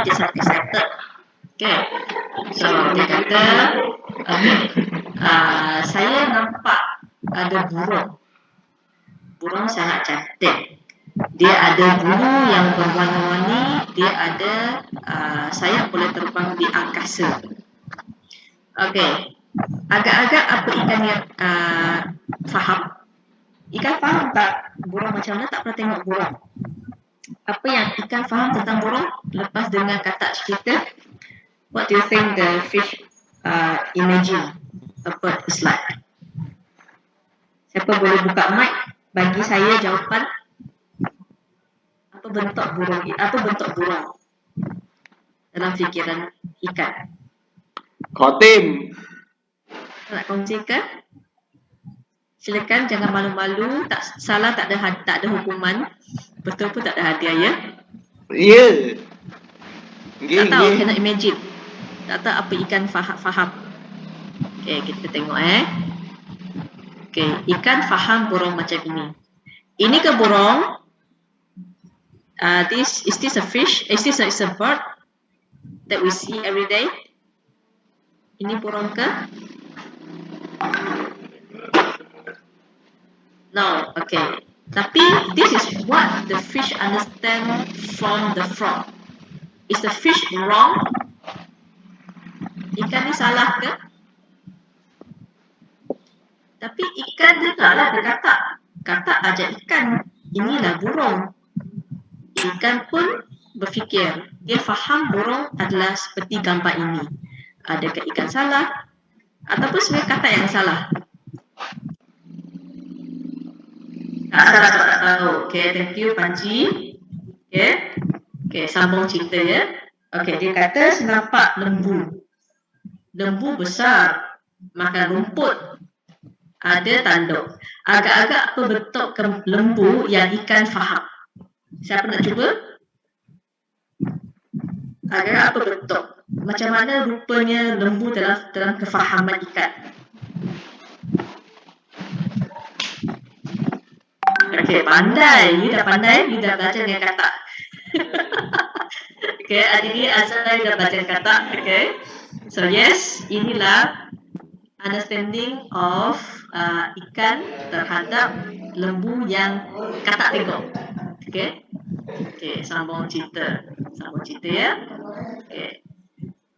je sangat excited. Okay. So dia kata, saya nampak ada burung. Burung sangat cantik. Dia ada bulu yang berwarna-warni. Dia ada sayap boleh terbang di angkasa. Okay. Agak-agak apa ikan yang faham? Ikan faham tak burung macam mana? Tak pernah tengok burung. Apa yang ikan faham tentang burung? Lepas dengar kata cerita, what do you think the fish imagine a bird is like? Siapa boleh buka mic bagi saya jawapan? Apa bentuk burung? Apa bentuk burung dalam fikiran ikan? Khotim. Nak kongsikan? Silakan, jangan malu-malu. Tak salah, tak ada hukuman. Betul pun tak ada hadiah, ya? Ya. Tak tahu, cannot imagine. Tak tahu apa ikan faham. Okay, kita tengok Okay, ikan faham burung macam ini. Ini ke burung? Is this a fish? Is this a bird that we see every day? Ini burung ke? No, okay. Tapi this is what the fish understand from the frog. Is the fish wrong? Ikan ni salah ke? Tapi ikan dengarlah dia kata aja ikan, inilah burung. Ikan pun berfikir, dia faham burung adalah seperti gambar ini. Adakah ikan salah? Ataupun sebenarnya kata yang salah? Salah tak tahu. Okay, thank you Panji. Okay, sambung cerita ya. Okay, dia kata senampak lembu. Lembu besar, makan rumput. Ada tanduk. Agak-agak apa bentuk lembu yang ikan faham? Siapa nak cuba? Agak apa bentuk? Macam mana rupanya lembu dalam kefahaman ikan? Okay, pandai. You dah pandai, you dah belajar dengan kata. Okay, adik Azhar dah belajar kata. Okay. So yes, inilah understanding of ikan terhadap lembu yang kata tengok. Okay. Okay, sambung cerita ya. Okay.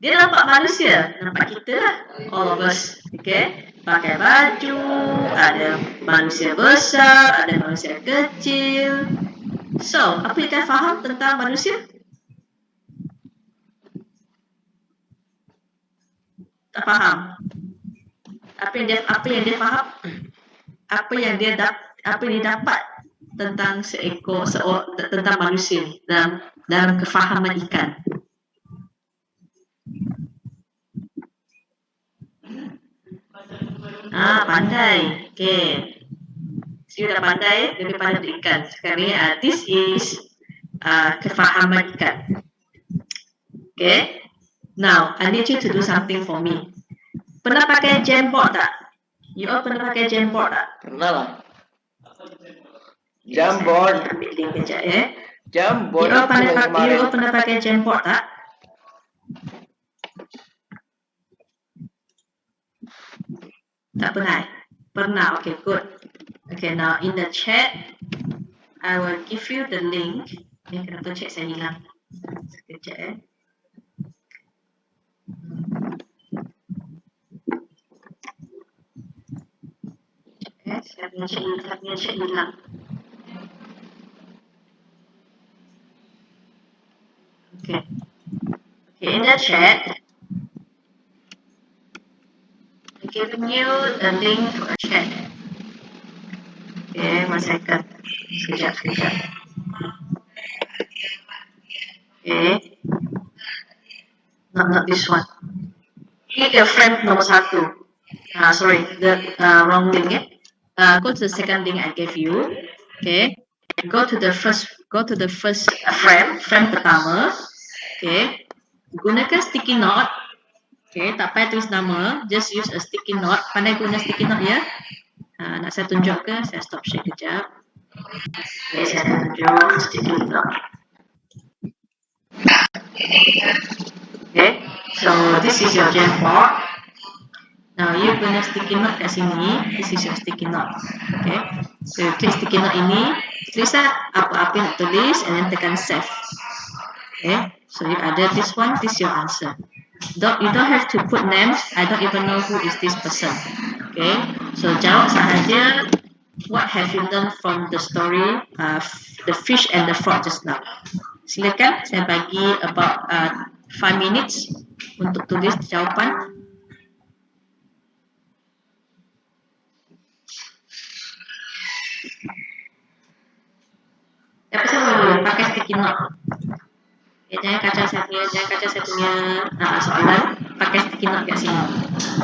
Dia nampak manusia, nampak kita lah, all of us. Okay. Pakai baju, ada manusia besar, ada manusia kecil. So, apa yang kita faham tentang manusia? Tak faham. Apa yang dia faham? Apa yang dia dapat tentang tentang manusia dalam kefahaman ikan? Pandai. Okay. Sudah pandai daripada ikan. Sekarang this is kefahaman ikan. Okay. Now, I need you to do something for me. Pernah pakai Jamboard tak? You all pernah pakai Jamboard tak? Pernah lah. Jamboard. Ambil link kejap ya. Jamboard. You all pernah pakai Jamboard tak? Tak pernah? Pernah, okay, good. Okay, now in the chat, I will give you the link. Kenapa chat saya hilang? Sekejap saya punya chat hilang. Okay. Okay, in the chat, I'm giving you the link for a chat. Okay, 1 second. Sekejap. Okay. Not this one. Ini ke frame nomor 1. Sorry, the wrong link. Go to the second link I gave you. Okay. Go to the first frame pertama. Okay. Gunakan sticky note. Okay, tak payah tulis nama, just use a sticky note. Pandai guna sticky note ya. Nak saya tunjuk ke? Saya stop share kejap. Okay, saya tunjuk sticky note. Okay, so this is your Jamboard. Now you punya sticky note kat sini. This is your sticky note. Okay, so you klik sticky note ini, tulis apa-apa nak tulis, and then tekan save. Okay, so you ada this one, this your answer. You don't have to put names. I don't even know who is this person. Okay, so jawab sahaja. What have you learned from the story, the fish and the frog just now? Silakan, saya bagi about 5 minutes untuk tulis jawapan. Tapi saya boleh pakai sticky note. Okay, jangan kacau saya punya soalan. Pakai sticky note kat sini.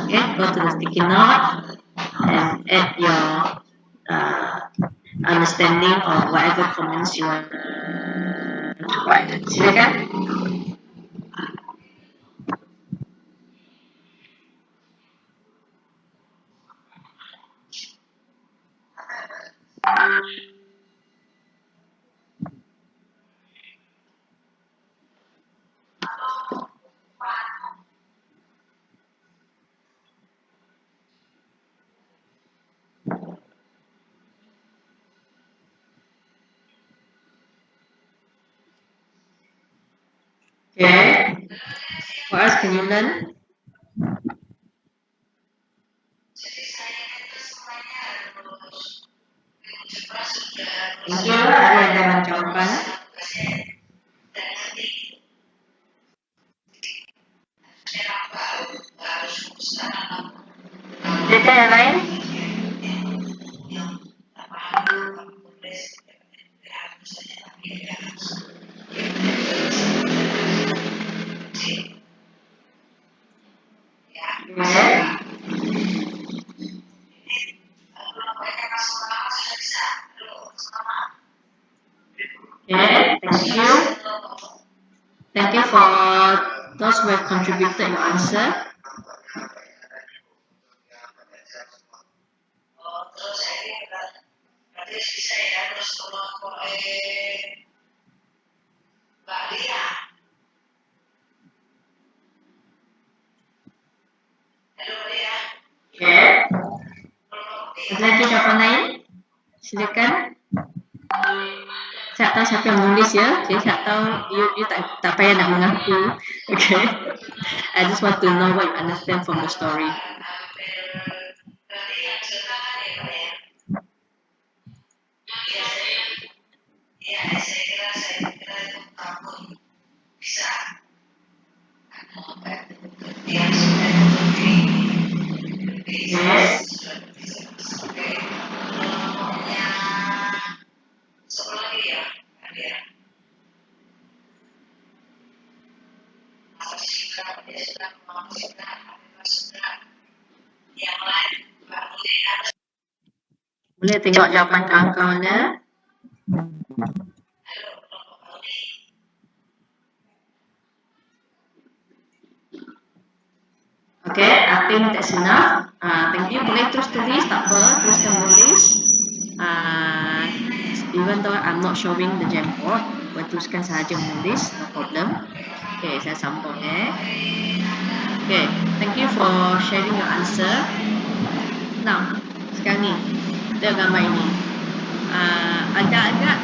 Okay, go to the sticky note and add your understanding or whatever comments you want to write. Silakan. Okay. What else can you learn? Thank you. Ada yang jawapan? Ada yang lain? Okay, thank you. Thank you for those who have contributed your answer. Okay. Ada lagi jawapan lain? Silakan. Saya tahu siapa yang menulis ya. Jadi saya tahu you tak payah nak mengaku. Okay. I just want to know what you understand from the story. Yes. Boleh tengok jawapan kawan-kawannya. Okay, I think that's enough. Thank you. Boleh terus tulis, tak apa, teruskan tulis. Even though I'm not showing the Jamboard, boleh teruskan sahaja menulis, no problem. Okay, saya sambung Okay, thank you for sharing your answer. Now, sekarang ni, tengok gambar ini. Agak-agak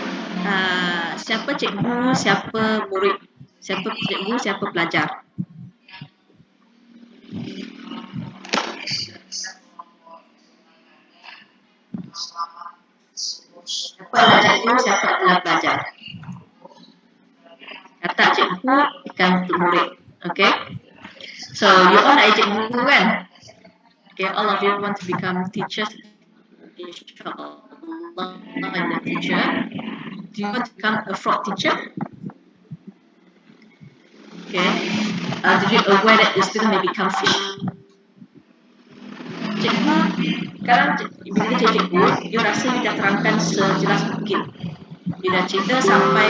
siapa cikgu, siapa murid, siapa cikgu, siapa pelajar. Siapa adalah cikgu, siapa adalah pelajar. Kata cikgu bukan murid. Okay, so you all are cikgu kan? Okay, all of you want to become teachers inshallah in the future. Do you want to become a frog teacher? Okay. Did you aware that the student may become fish? Cikgu, sekarang bila dia cikgu, you rasa you dah terangkan sejelas mungkin. You dah cerita sampai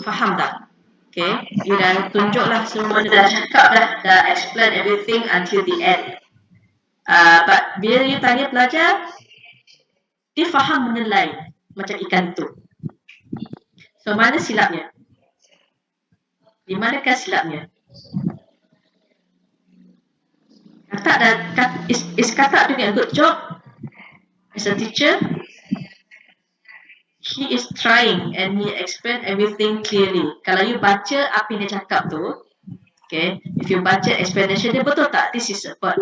faham dah. Okay, you dah tunjuklah semua, dah cakap dah explain everything until the end. But bila you tanya pelajar, dia faham benda lain macam ikan tu. So mana silapnya? Di manakah silapnya? Is Katak doing a good job as a teacher? He is trying and he explain everything clearly. Kalau you baca apa yang dia cakap tu, okay, if you baca explanation dia, betul tak? This is a bird.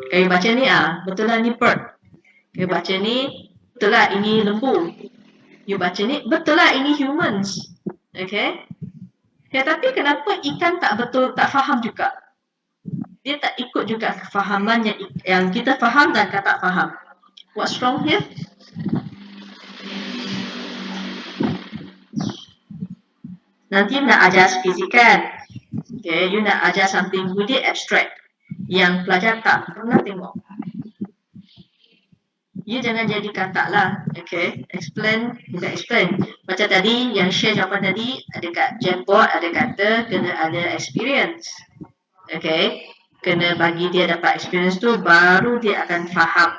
Kalau you baca ni, betul lah ni bird. Kalau you baca ni, betul lah ini lembu. You baca ni, betul lah ini humans. Okay? Ya, tapi kenapa ikan tak betul, tak faham juga? Dia tak ikut juga kefahaman yang kita faham dan Katak faham. What's wrong here? Nanti nak ajar fizikan. Okay, you nak ajar something really abstract yang pelajar tak pernah tengok. You jangan jadi Katak lah. Okay, bukan explain. Macam tadi yang share jawapan tadi, ada kat Jamboard ada kata kena ada experience. Okay, kena bagi dia dapat experience tu baru dia akan faham.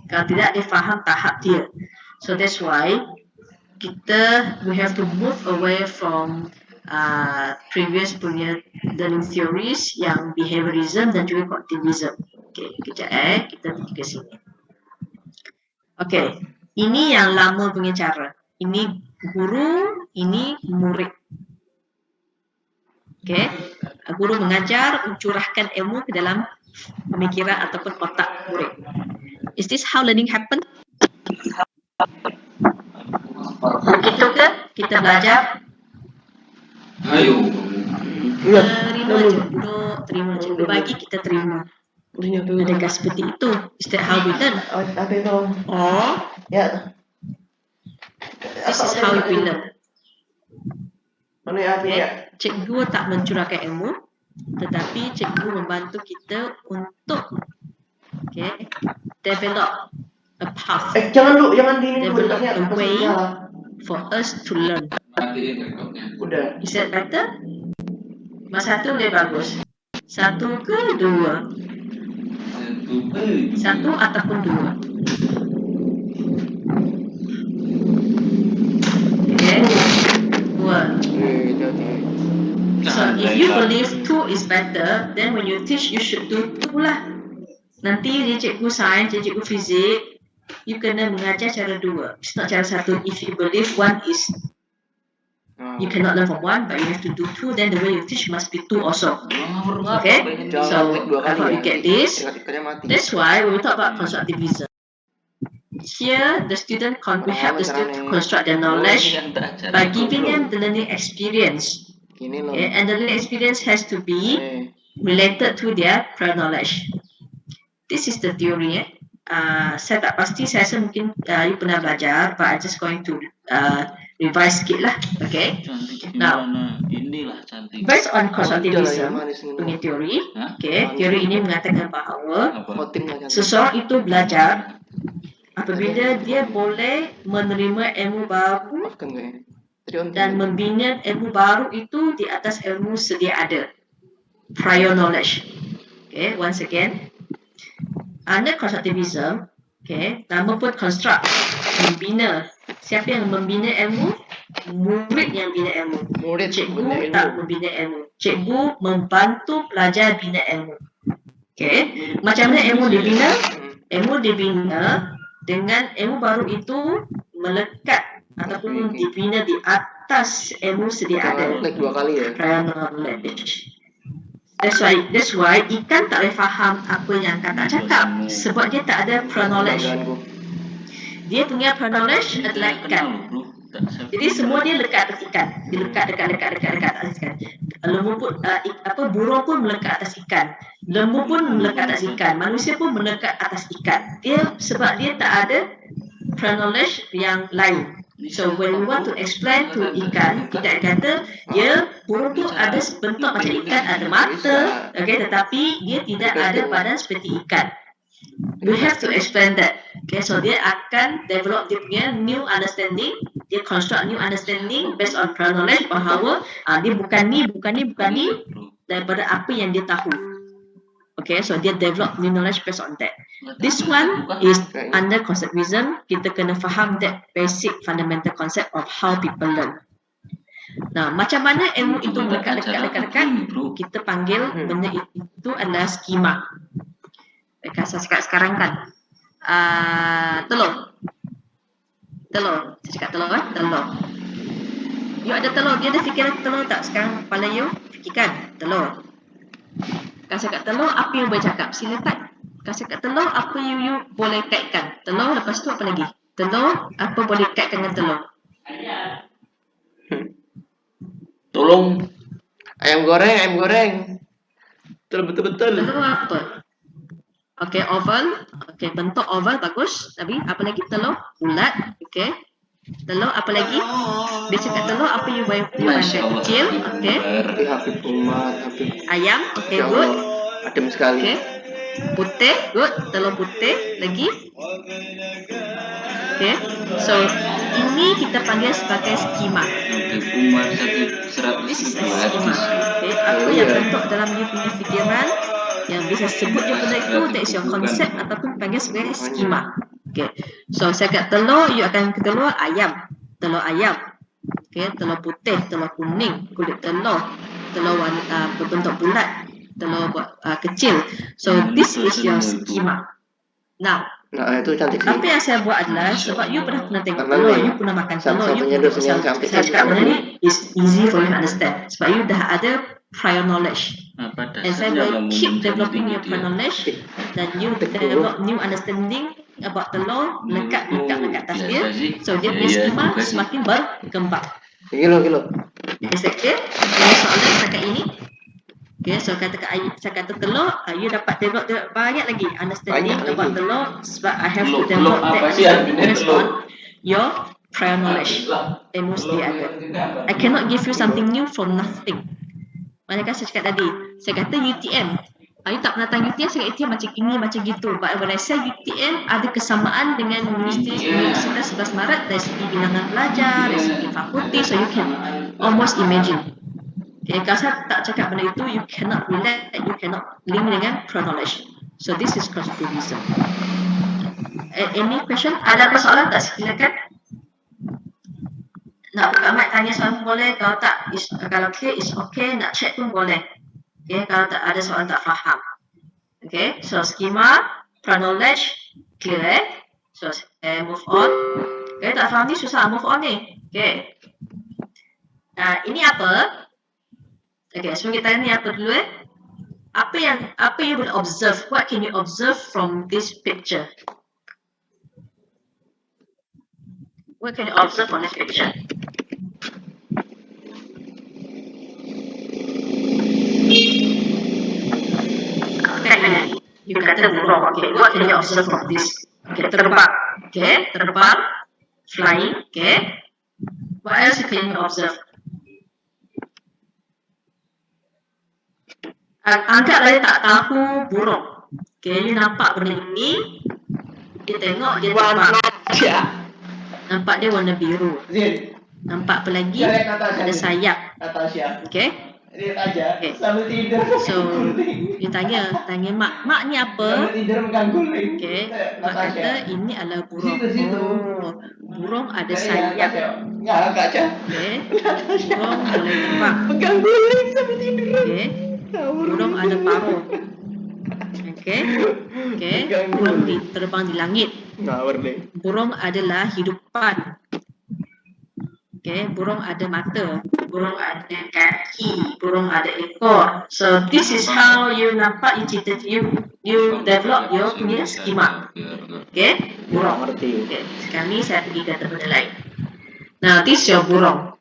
Kalau tidak dia faham tahap dia. So that's why we have to move away from previous punya learning theories yang behaviorism dan juga cognitivism. Okay, kejap kita pergi ke sini. Okay, ini yang lama punya cara. Ini guru, ini murid. Okay, guru mengajar, mencurahkan ilmu ke dalam pemikiran ataupun otak murid. Is this how learning happen? Begitu ke? Kita belajar? Ayo. Terima je, duduk, terima je. Berbagi kita terima. Adakah seperti itu? Is that how we learn? Oh, Ya. this is how we learn. Mana yang Okay. Cikgu tak mencurahkan ilmu, tetapi cikgu membantu kita untuk develop a path jangan di ini dulu. Develop Tanya a apa way. saja. for us to learn. Udah. Is that better? Mas satu lebih bagus. Satu ke dua? Satu ataupun dua? Okay. Dua. So if you believe two is better, then when you teach you should do two lah. Nanti dia cikgu sains, dia cikgu fizik, you kena mengajar cara dua. It's not cara satu. If you believe one is, you cannot learn from one, but you have to do two, then the way you teach must be two also. Okay? So, I hope you get this. That's why when we talk about constructivism, here we help the student to construct their knowledge by giving them the learning experience. Okay? And the learning experience has to be related to their prior knowledge. This is the theory. Saya tak pasti, saya rasa mungkin you pernah belajar, but I'm just going to revise sikit lah. Okay. Now, based on constructivism punya teori, teori ini mengatakan bahawa seseorang itu belajar apabila dia boleh menerima ilmu baru dan membina ilmu baru itu di atas ilmu sedia ada, prior knowledge. Okay, once again, under constructivism, nama pun construct, membina. Siapa yang membina ilmu? Murid yang bina ilmu. Cikgu tak membina ilmu. Cikgu membantu pelajar bina ilmu. Okay, macam mana ilmu dibina? Ilmu dibina dengan ilmu baru itu melekat ataupun dibina di atas ilmu sedia ada. Dua kali ya. Prior knowledge. That's why ikan tak boleh faham apa yang Katak cakap sebab dia tak ada prior knowledge. Dia punya prior knowledge adalah ikan. Jadi semua dia lekat atas ikan. Dia lekat atas ikan. Lembu pun burung pun melekat atas ikan. Lembu pun melekat atas ikan. Manusia pun melekat atas ikan. Sebab dia tak ada prior knowledge yang lain. So when we want to explain to ikan, kita kata burung tu ada bentuk macam ikan, ada mata, tetapi dia tidak ada badan seperti ikan. We have to explain that. Okay, so dia akan develop dia punya new understanding, dia construct new understanding based on prior knowledge bahawa dia bukan ni daripada apa yang dia tahu. Okay, so dia develop new knowledge based on that. This one is under constructivism. Kita kena faham that basic fundamental concept of how people learn. Nah, macam mana ilmu itu lekat, kita panggil benda itu adalah skema. Saya cakap sekarang kan, telur. Saya cakap telur telur. You ada telur, dia ada fikiran telur tak? Sekarang kepala you fikirkan telur. Kalau cakap telur, apa you boleh cakap? Sila type. Kalau cakap telur, apa you boleh kaitkan? Telur, lepas tu apa lagi? Telur, apa boleh kaitkan dengan telur? Tolong. Ayam goreng. Betul. Telur apa? Okey, oval. Okey, bentuk oval bagus. Tapi apa lagi? Telur bulat. Okey. Telur apa lagi? Dia cakap telur apa you boleh pandai? Kecil. Okey. Habib Umar, Habib. Ayam. Okey, good. Adem sekali. Okey. Putih, good. Telur putih. Lagi. Okey. So, ini kita panggil sebagai skema. Habib Umar 100 This is a ribu schema. hadis. Okay. Apa yang bentuk dalam you punya fikiran yang bisa sebut je benda itu, that is your concept ataupun panggil sebagai skema. Okay. So saya kat telur, you akan ke telur ayam. Telur ayam. Okay. Telur putih, telur kuning, kulit telur, telur warna berbentuk bulat, telur kecil. So this is your schema. Now, itu cantik sih. apa yang saya buat adalah sebab you pernah tengok Karena telur, ni, you pernah makan telur, you satu-satunya pernah dosen yang cantik saya cakap benda sekarang ni is easy for you to understand sebab you dah ada prior knowledge. Apa And saya dasarnya will kamu keep menjadi developing your gitu prior ya? knowledge dan you develop new understanding about telur lekat atas dia. So dia punya skema semakin berkembang. Gilo. Is that clear? Ini soalan setakat ini. Okay, so saya kata telur, you dapat develop banyak lagi understanding about telur sebab I have to develop that understanding based on your prior knowledge. Ilmu sedia ada. I cannot give you something new from nothing. Manakah saya cakap tadi, saya kata UTM. You tak pernah tahu UTM, saya kata UTM macam ini, macam gitu. But when I say UTM, ada kesamaan dengan Universitas 11 Maret dari segi bilangan pelajar, dari segi fakulti, so you can almost imagine. Okay, kalau saya tak cakap benda itu, you cannot relate, you cannot link dengan chronology. So this is constructivism. Any question? Ada persoalan tak? Silakan. Nak buka mic tanya soalan boleh, kalau tak, kalau okay, is okay, nak check pun boleh. Okay, kalau tak ada soalan tak faham. Okay, so skema, chronology, clear. So move on. Okay, tak faham ni susah move on ni. Okay. Ini apa? Okay, so kita ni apa dulu Apa you boleh observe? What can you observe from this picture? What can you observe from this picture? Okay, you kata burung. Okay, what can you observe from this? Okay, terbang. Okay, terbang, flying. Okay, what else can you observe? Anggaplah dia tak tahu burung. Okay, you nampak benda ini, dia tengok dia terbang. Nampak dia warna biru. Nampak apa lagi? Ada sayap. Okay. Okay. So, you tanya mak ni apa? Okay. Mak kata ini adalah burung. Oh, burung ada sayap. Okay. Burung boleh terbang. Okay. Burung ada paruh. Okay. Burung terbang di langit. Burung adalah hidupan. Okay. Burung ada mata. Burung ada kaki. Burung ada ekor. So this is how you nampak you develop your punya skema. Okay. Burung. Okay. Sekarang ni saya pergi ke benda lain. Now this is your burung.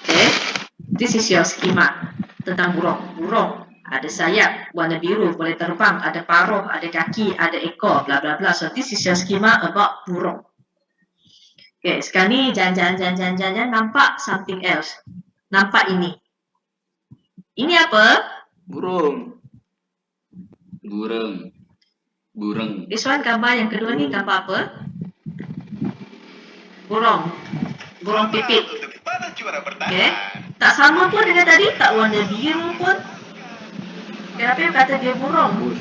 Okay. This is your schema tentang burung. Burung ada sayap, warna biru, boleh terbang, ada paruh, ada kaki, ada ekor, bla bla bla. So this is your schema about burung. Okay, sekarang ni jangan nampak something else. Nampak ini. Ini apa? Burung. This one gambar yang kedua ni gambar apa? Burung. Burung pipit. Okay. Tak sama pun dengan tadi, tak warna biru pun. Kenapa you kata dia burung?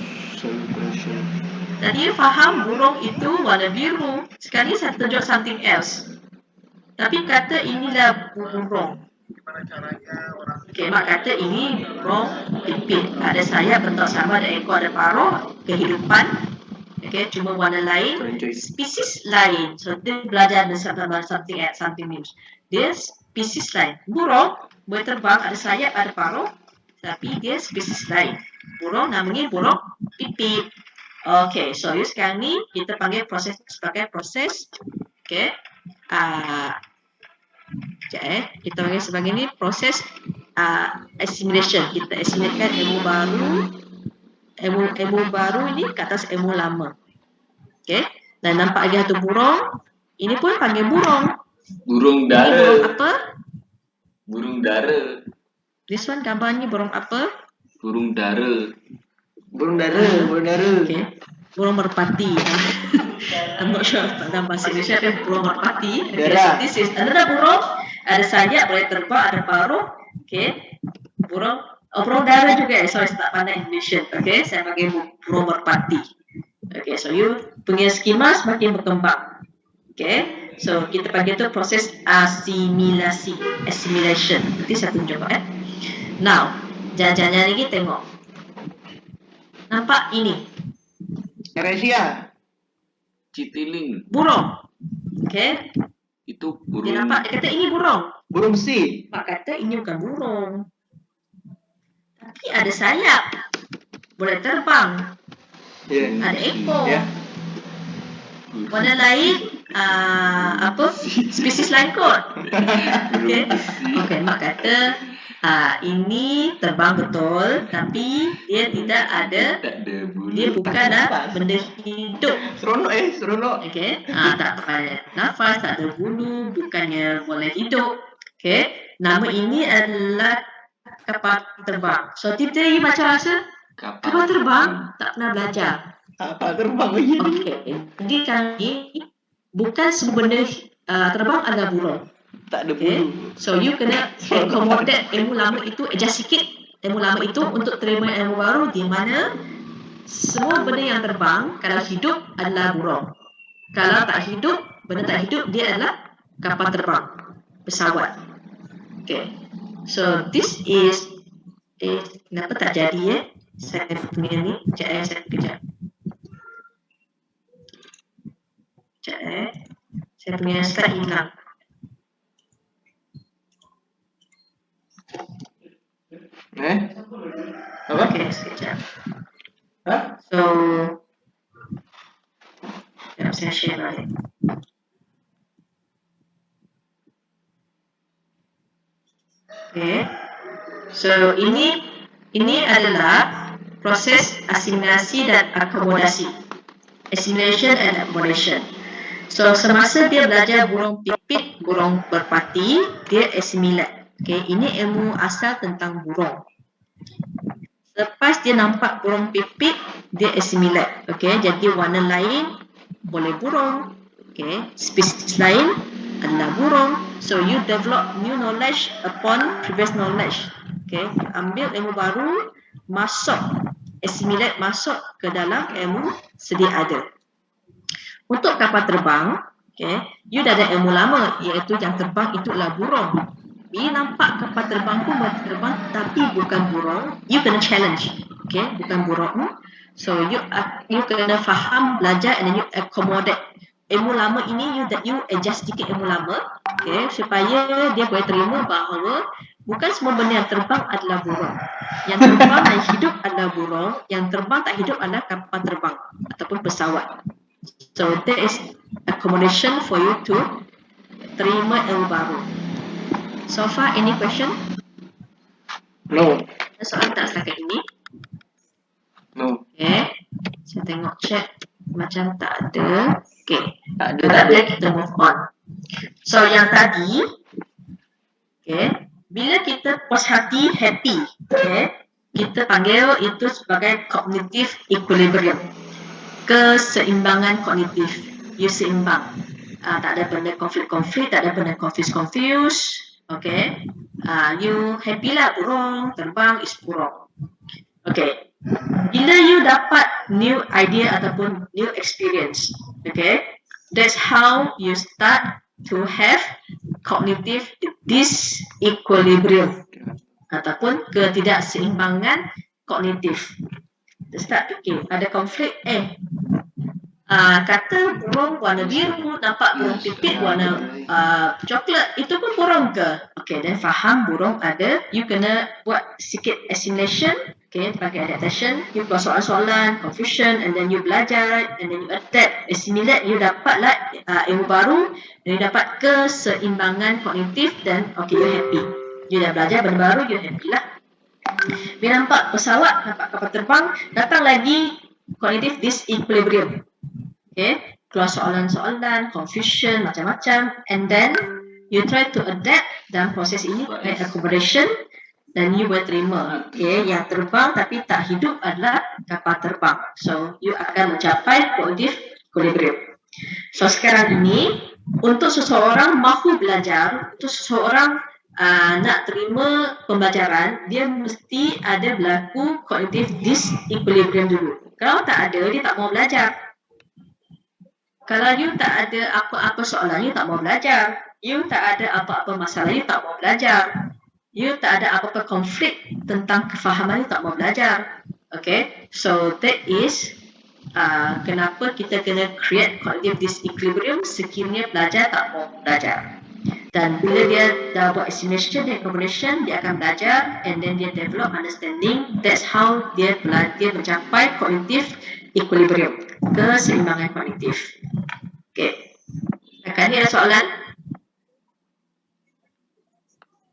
Tadi you faham burung itu warna biru. Sekarang ni saya tunjuk something else. Tapi kata inilah burung. Okay, mak kata ini burung pipit. Ada sayap, bentuk sama, ada ekor, ada paruh, kehidupan. Okay, cuma warna lain, spesies lain. So, dia belajar something new. Dia spesies lain. Burung boleh terbang, ada sayap, ada paruh, tapi dia spesies lain. Burung namanya burung pipit. Okay, so sekarang ni kita panggil proses sebagai proses, okay, kita panggil sebagai ni proses assimilation. Kita assimilatekan ilmu baru ni ke atas ilmu lama. Okay, dan nampak lagi satu burung. Ini pun panggil burung. Burung Ini burung dara. apa? Burung dara. This one gambar ni burung apa? Burung dara. Burung dara, burung dara. Okay, burung merpati. I'm not sure dalam bahasa Indonesia tapi burung merpati. Okay, so this is another burung. Ada sayap, boleh terbang, ada paruh. Okay, burung dara juga. Sorry, saya tak pandai Indonesian. Okay, saya panggil burung merpati. Okay, so you punya skema semakin berkembang. Okay, so kita panggil tu proses asimilasi, assimilation. Nanti saya tunjuk. Now, jangan lagi tengok. Nampak ini? Eresia. Citiling. Burung. Okay. Itu Dia burung. nampak, dia kata ini burung. Burung si. Mak kata ini bukan burung. Tapi ada sayap. Boleh terbang. Ada ekor. Warna lain, spesies lain kot. Okay. Okay, mak kata ini terbang betul, tapi dia tidak ada, Tak ada bulu. dia bukanlah benda hidup. Seronok. Okay, tak ada nafas, tak ada bulu, bukannya boleh hidup. Okay, nama ini adalah kapal terbang. So, kita ni macam rasa kapal terbang tak pernah belajar. Apa terbang lagi? Okay, jadi kami bukan semua benda terbang adalah burung. Tak ada Okay, bulu. so you kena accommodate ilmu lama itu, adjust sikit ilmu lama itu untuk terima ilmu baru di mana semua benda yang terbang kalau hidup adalah burung. Kalau tak hidup, benda tak hidup dia adalah kapal terbang, pesawat. Okay, so this is kenapa tak jadi saya punya ni, sekejap. Saya punya slide hilang. Apa? Okay, sekejap. Hah? So, saya share balik. Okay, so ini adalah proses asimilasi dan akomodasi. Assimilation and accommodation. So, semasa dia belajar burung pipit, burung merpati, dia assimilate. Okay, ini ilmu asal tentang burung. Lepas dia nampak burung pipit, dia assimilate. Okay, jadi warna lain boleh burung. Okay, spesies lain adalah burung. So, you develop new knowledge upon previous knowledge. Okay, ambil ilmu baru, assimilate masuk ke dalam ilmu sedia ada. Untuk kapal terbang, okay, you dah ada ilmu lama, iaitu yang terbang itu adalah burung. Bila nampak kapal terbang pun boleh terbang, tapi bukan burung, you kena challenge. Okay, bukan burung. So, you kena faham, belajar, and then you accommodate. Ilmu lama ini, you adjust sedikit ilmu lama, okay, supaya dia boleh terima bahawa bukan semua benda yang terbang adalah burung. Yang terbang dan hidup adalah burung, yang terbang tak hidup adalah kapal terbang ataupun pesawat. So, there is accommodation for you to terima ilmu baru. So far, any question? No. Ada soalan tak setakat ini? No. Okay, saya tengok chat macam tak ada. Okay, Tak ada. kalau tak ada, kita move on. So, yang tadi, okay, bila kita puas hati, happy, okay, kita panggil itu sebagai cognitive equilibrium. Keseimbangan kognitif. You seimbang. Tak ada benda konflik, tak ada benda confuse. Okay. You happy lah, burung, terbang is burung. Okay. Bila you dapat new idea ataupun new experience, okay, that's how you start to have cognitive disequilibrium ataupun ketidakseimbangan kognitif. Kita start fikir, ada konflik, kata burung warna biru nampak burung pipit warna coklat, itu pun burung ke? Okay, dan faham burung ada, you kena buat sikit assimilation, okay, pakai adaptation, you buat soalan-soalan, confusion, and then you belajar, and then you adapt, assimilate, you dapatlah ilmu baru, dan you dapat keseimbangan kognitif, dan okay, you happy. You dah belajar benda baru, you happy lah. Bila nampak pesawat, nampak kapal terbang, datang lagi cognitive disequilibrium. Okay, keluar soalan-soalan, confusion, macam-macam, and then you try to adapt dalam proses ini, accommodation, dan you boleh terima. Okay, yang terbang tapi tak hidup adalah kapal terbang. So, you akan mencapai cognitive equilibrium. So, sekarang ini, untuk seseorang mahu belajar, untuk seseorang nak terima pembelajaran, dia mesti ada berlaku cognitive disequilibrium dulu. Kalau tak ada, dia tak mau belajar. Kalau you tak ada apa-apa soalan, you tak mau belajar. You tak ada apa-apa masalah, you tak mau belajar. You tak ada apa-apa konflik tentang kefahaman, you tak mau belajar. Okay, so that is kenapa kita kena create cognitive disequilibrium sekiranya pelajar tak mau belajar. Dan bila dia dah buat assimilation dan accommodation, dia akan belajar and then dia develop understanding. That's how dia mencapai cognitive equilibrium, keseimbangan kognitif. Okay. Kakak ni ada soalan?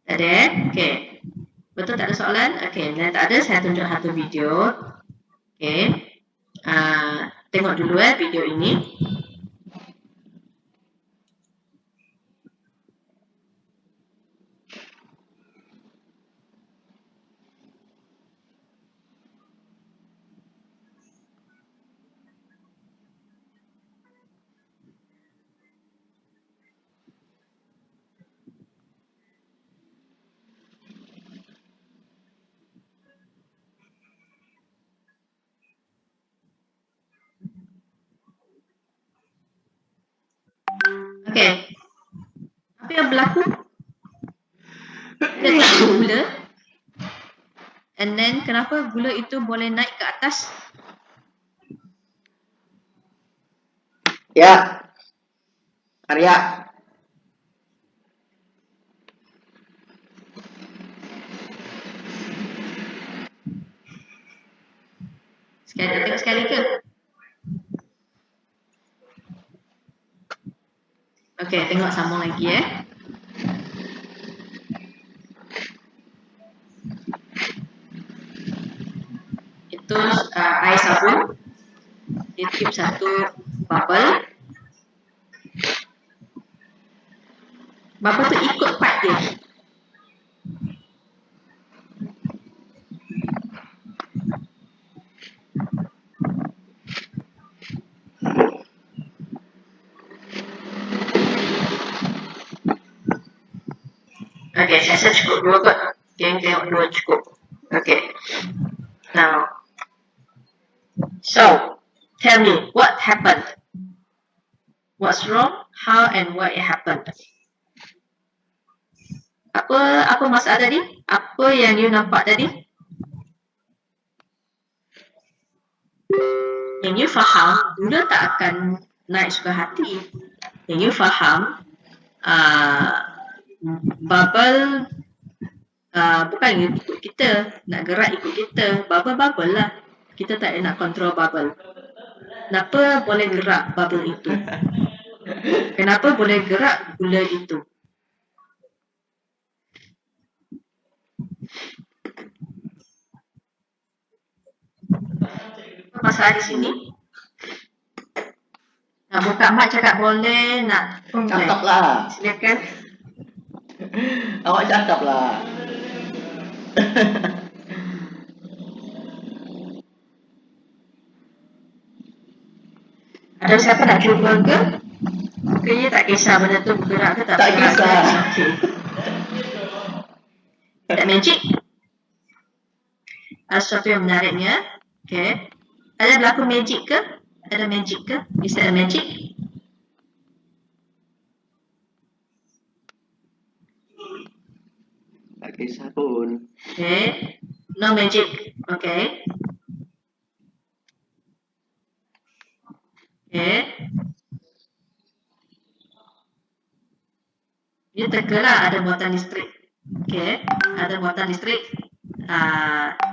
Tak ada? Okay. Betul tak ada soalan? Okay. Bila tak ada, saya tunjuk satu video. Okay. Tengok dulu video ini. Okay. Apa yang berlaku? Dia tak ada gula. And then kenapa gula itu boleh naik ke atas? Ya. Arya. Tengok sekali ke? Okay, tengok sambung lagi Itu air sabun. Dia tiup satu bubble. Bubble tu ikut pipe dia. Okay, saya rasa cukup dua kot. Tengok dua cukup. Okay. Now, so tell me what happened? What's wrong? How and why it happened? Apa masalah tadi? Apa yang you nampak tadi? Yang you faham, gula tak akan naik suka hati. Yang you faham, bubble bukan ikut kita, nak gerak ikut kita. Bubble lah. Kita tak nak control bubble. Kenapa boleh gerak bubble itu? Kenapa boleh gerak gula itu? Apa masalah di sini? Nak buka mak cakap boleh, nak pun boleh. Cakap lah. Silakan. Awak cakap lah. Ada siapa nak cuba ke? Kayaknya tak kisah benda tu bergerak ke tak Tak bergerak. kisah. Okay. Tak magic? Ada sesuatu yang menariknya. Okay. Ada berlaku magic ke? Ada magic ke? Is that a magic? Okay, no magic. Okay. Okay. Dia teka-lah ada muatan listrik. Okay, ada muatan listrik.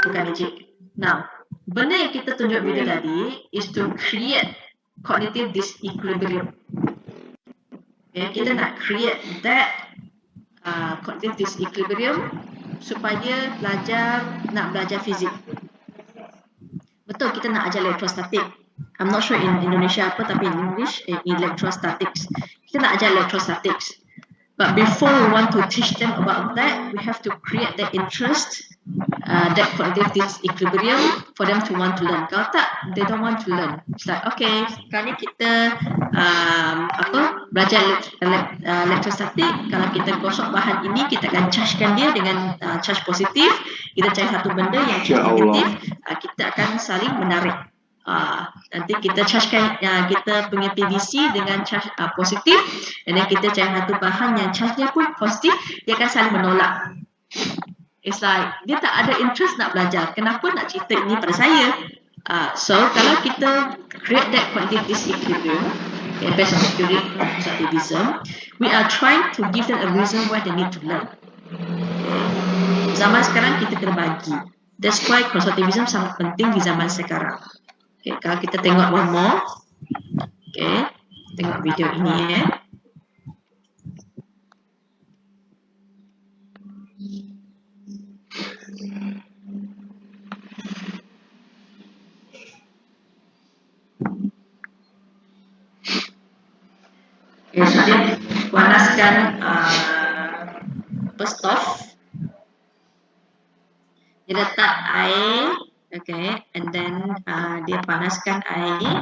Bukan magic. Now, benda yang kita tunjuk video tadi is to create cognitive disequilibrium. Okay, kita nak create that cognitive disequilibrium supaya nak belajar fizik. Betul kita nak ajar electrostatic. I'm not sure in Indonesia apa, tapi in English electrostatics. Kita nak ajar electrostatics. But before we want to teach them about that, we have to create that interest, that cognitive disequilibrium for them to want to learn. Kalau tak, they don't want to learn. It's like, okay, sekarang ni kita belajar electrostatic. Kalau kita gosok bahan ini, kita akan chargekan dia dengan charge positif. Kita cari satu benda yang charge negatif, kita akan saling menarik. Nanti kita chargekan kita punya PVC dengan charge positif, dan kita cari satu bahan yang charge-nya pun positif, dia akan saling menolak. It's like dia tak ada interest nak belajar. Kenapa nak cerita ini pada saya? So kalau kita create that cognitive disequilibrium, based on theory of positivism, we are trying to give them a reason why they need to learn. Zaman sekarang kita kena bagi. That's why positivism sangat penting di zaman sekarang. Okay, kalau kita tengok one more, okay, tengok video ini ya. Okay, so dia panaskan stove. Dia letak air. Okay, and then dia panaskan air.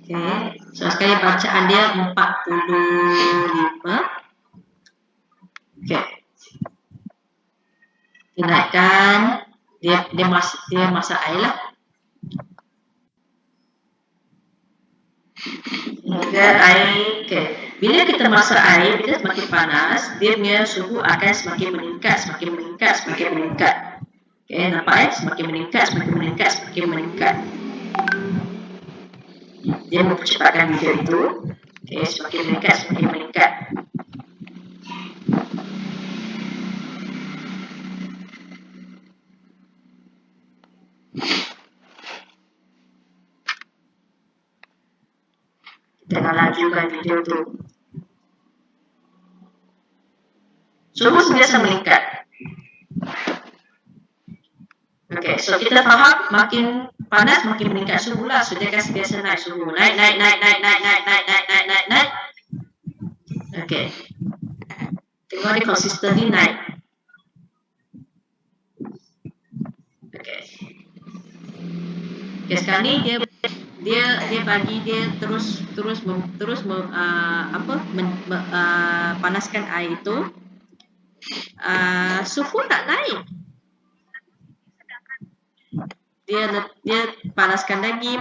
Okay, so sekali bacaan dia 45. Okay, dia naikkan, dia masak air lah. Hingga air, okay. Bila kita masak air, bila semakin panas, dia punya suhu akan semakin meningkat. Okay, nampak semakin meningkat. Dia mempercepatkan video itu. Okay, semakin meningkat. Kita akan lajukan video itu. Suhu sentiasa meningkat. Okay, so kita faham makin panas makin meningkat suhu lah. So dia akan sentiasa naik suhu. Naik. Okay. Tengok dia consistently naik. Okay. Okay, sekarang ni dia bagi dia terus panaskan air itu. Suhu tak naik. Dia panaskan lagi,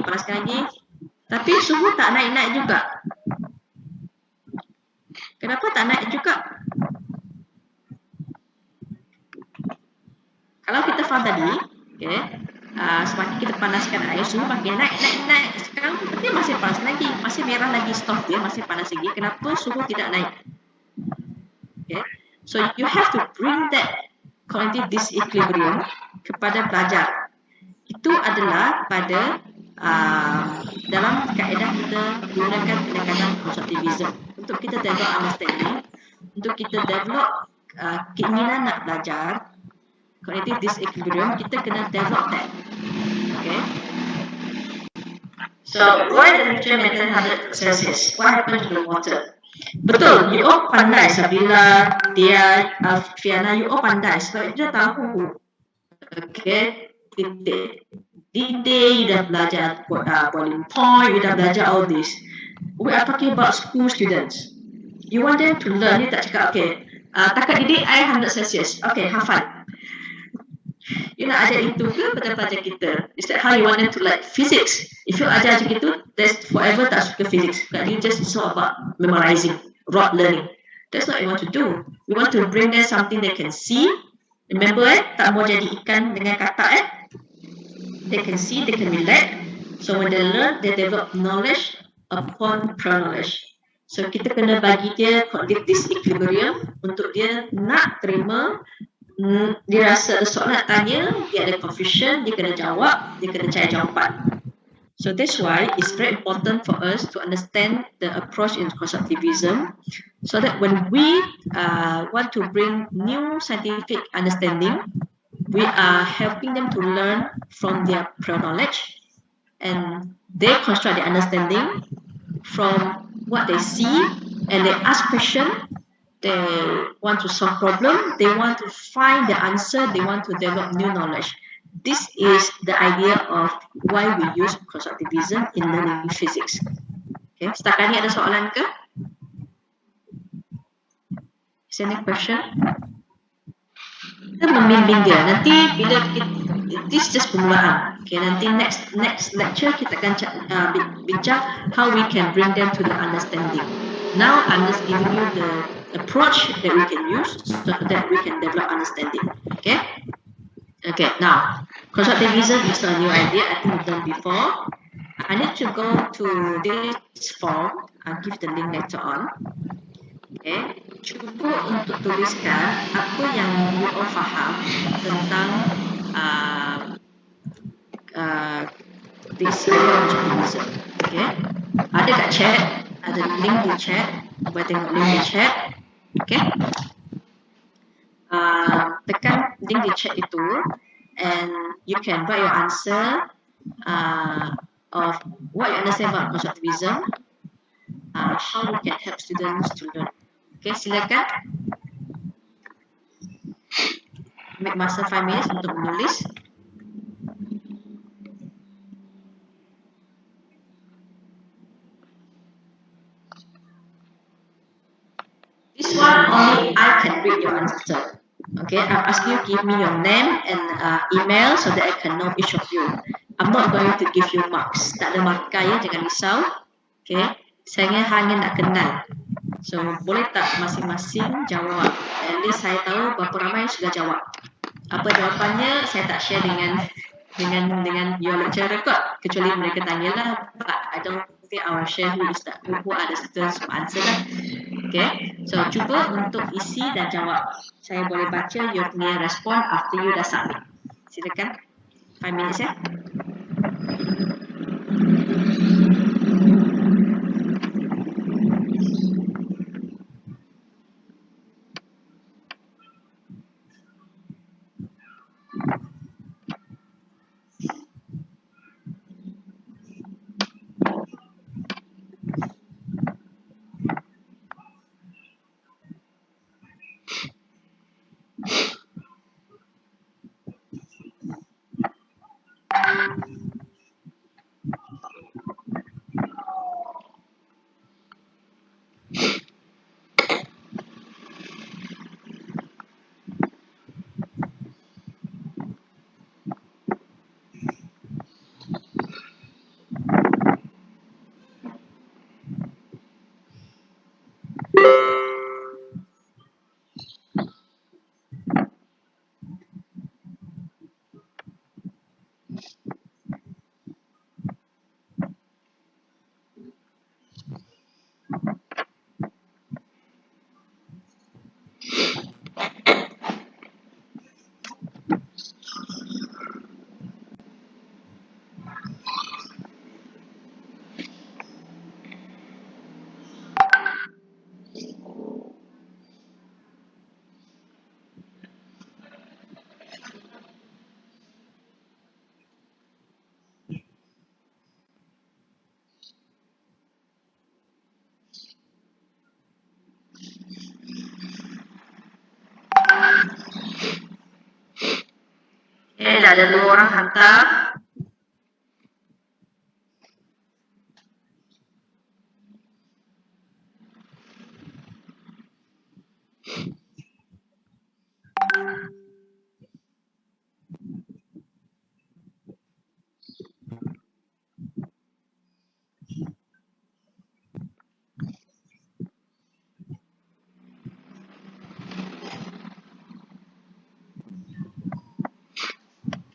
tapi suhu tak naik juga. Kenapa tak naik juga? Kalau kita faham tadi, okay, semakin kita panaskan air, suhu makin naik. Sekarang dia masih panas lagi, masih merah lagi stove dia, masih panas lagi. Kenapa suhu tidak naik? Okay, so you have to bring that cognitive disequilibrium kepada pelajar. Itu adalah pada dalam kaedah kita gunakan pendekatan positivism untuk kita develop understanding, untuk kita develop keinginan nak belajar. Cognitive disequilibrium, kita kena develop that. Okay. So, why the temperature maintain 100 Celsius? What happened to the water? Betul, you all pandai Sabila, dia, Fiana, you all pandai sebab dia tahu. Okay, you dah belajar boiling point, you dah belajar all this. We are talking about school students. You want them to learn, you tak cakap, okay, takat didik air 100 Celsius. Okay, hafal. You nak ajar itu ke pada pelajar kita? Is that how you want them to like physics? If you ajar macam itu, that's forever tak suka physics. You just it's all about memorizing, rote learning. That's what we want to do. We want to bring them something they can see. Remember, tak mau jadi ikan dengan kata, They can see, they can relate. So when they learn, they develop knowledge upon pro-knowledge. So kita kena bagi dia this equilibrium untuk dia nak terima. Dia rasa ada soalan nak tanya, dia ada confusion, dia kena jawab, dia kena cari jawapan. So that's why it's very important for us to understand the approach in constructivism, so that when we want to bring new scientific understanding, we are helping them to learn from their pro-knowledge, and they construct their understanding from what they see, and they ask questions. They want to solve problem, they want to find the answer, they want to develop new knowledge. This is the idea of why we use constructivism in learning physics. Okay, setakat ni ada soalan ke? Is there any question? Kita membimbing dia. Nanti bila this just permulaan. Okay, nanti next lecture kita akan bincang how we can bring them to the understanding. Now I'm just giving you the approach that we can use so that we can develop understanding. Okay? Okay, now constructivism is not a new idea. I think we've done before. I need to go to this form. I'll give the link later on. Okay, cuba untuk tuliskan apa yang you all faham tentang this constructivism. Okay, ada kat chat, ada link di chat. Boleh tengok link di chat. Okay, tekan link di chat itu, and you can write your answer of what you understand about constructivism, how we can help students to learn. Okay, silakan. Make masa 5 minutes untuk menulis. This one only I can read your answer. Okay, I'm asking you give me your name and email so that I can know each of you. I'm not going to give you marks. Tak ada markah ya, jangan risau. Okay, saya hanya nak kenal. So boleh tak masing-masing jawab? At least saya tahu berapa ramai sudah jawab. Apa jawapannya saya tak share dengan your lecturer kot, kecuali mereka tanyalah. But I don't think I will share who are the students who answer lah. Okay, so cuba untuk isi dan jawab. Saya boleh baca you punya respon after you dah submit. Silakan. 5 minutes ya. Dah ada 2 orang hantar.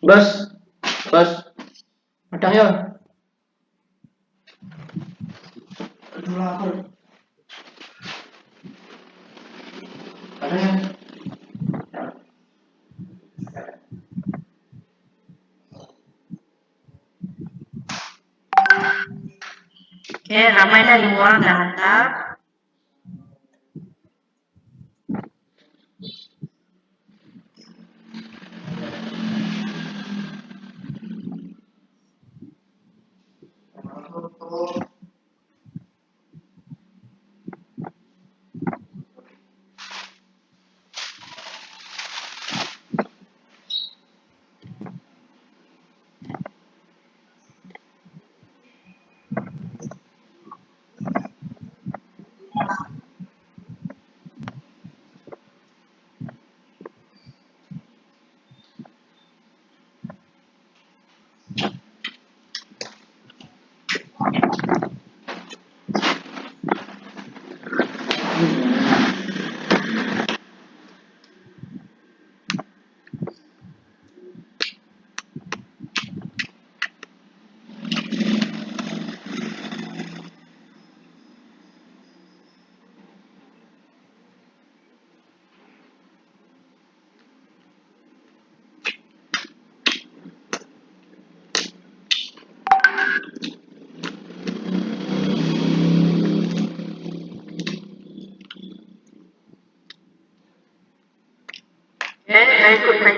Bos. Padang ya. Aduh lapar. Padang ya. Oke, ramai dah 5 orang dah hantar.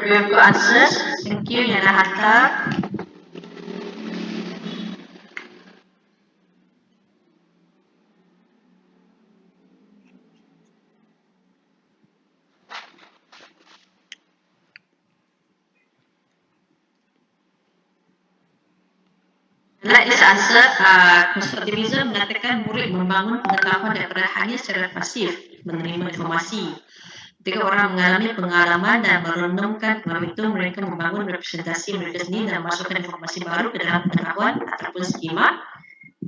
Very good answers. Thank you yang dah hantar. Like this answer, konstruktivisme mengatakan murid membangun pengetahuan daripada hanya secara pasif menerima informasi. Ketika orang mengalami pengalaman dan merenungkan pengalaman itu, mereka membangun representasi mereka sendiri dan masukkan informasi baru ke dalam pengetahuan ataupun skema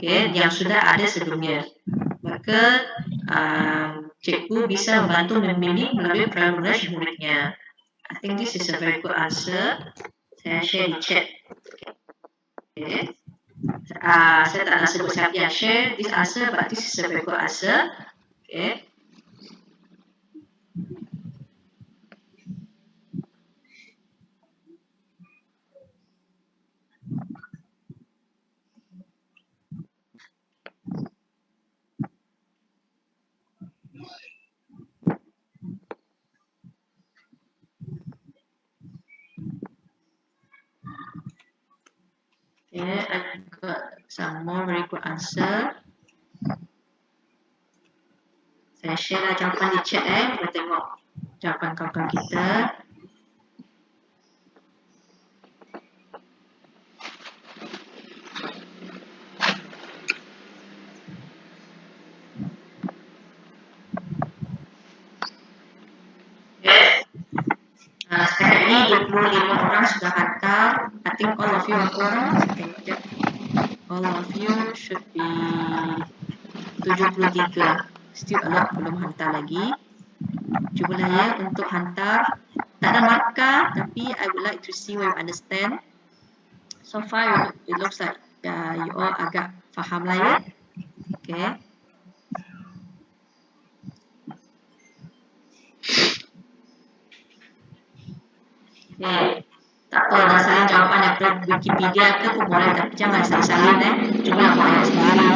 yang sudah ada sebelumnya. Maka cikgu bisa membantu membimbing melalui prior knowledge muridnya. I think this is a very good answer. Saya share di chat. Okay. Saya tak nak sebut siapa yang share this answer, but this is a very good answer. Okay. Okay, I've got some more very good answer. Saya share lah jawapan di chat kita tengok jawapan kawan-kawan kita. Setakat ini 25 orang sudah hantar. I think all of you are orang. All of you should be 73. Still a lot belum hantar lagi. Cubalah ya untuk hantar. Tak ada markah, tapi I would like to see where you understand. So far it looks like you all agak faham lah ya. Okay. Okay. Tak apa, nak salin jawapan daripada Wikipedia ke pun boleh, tapi jangan salin Cuba buat yang sendiri.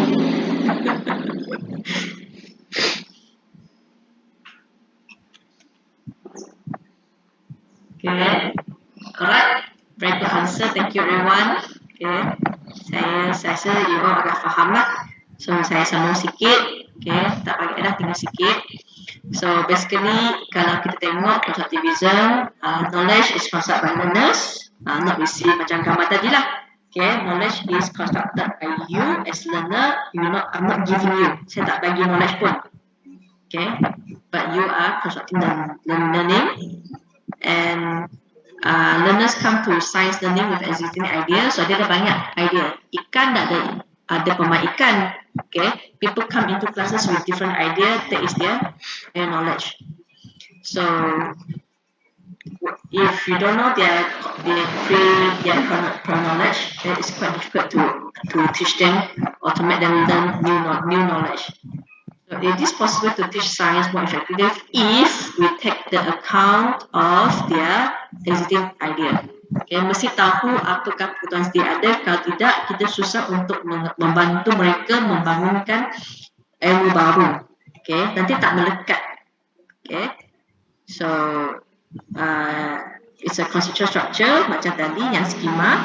Okay. Alright. Very good answer. Thank you everyone. Okay. Saya rasa you all agak faham lah. So saya sambung sikit. Okay. Tak bagi dah, tinggal sikit. So basically kalau kita tengok constructivism, knowledge is constructed by learners, not received macam gambar tadi lah. Okay, knowledge is constructed by you as learner. I'm not giving you. Saya tak bagi knowledge pun. Okay, but you are constructing the learning, and learners come to science learning with existing ideas. So dia ada banyak idea. Ikan tak ada pemain ikan. Okay, people come into classes with different idea. That is their knowledge. So if you don't know their prior knowledge, then it's quite difficult to teach them or to make them learn new knowledge. So it is possible to teach science more effectively if we take the account of their existing idea. Okay, mesti tahu apakah kebutuhan dia ada. Kalau tidak, kita susah untuk membantu mereka membangunkan ilmu baru. Okay, nanti tak melekat. Okay, so it's a conceptual structure macam tadi yang skema.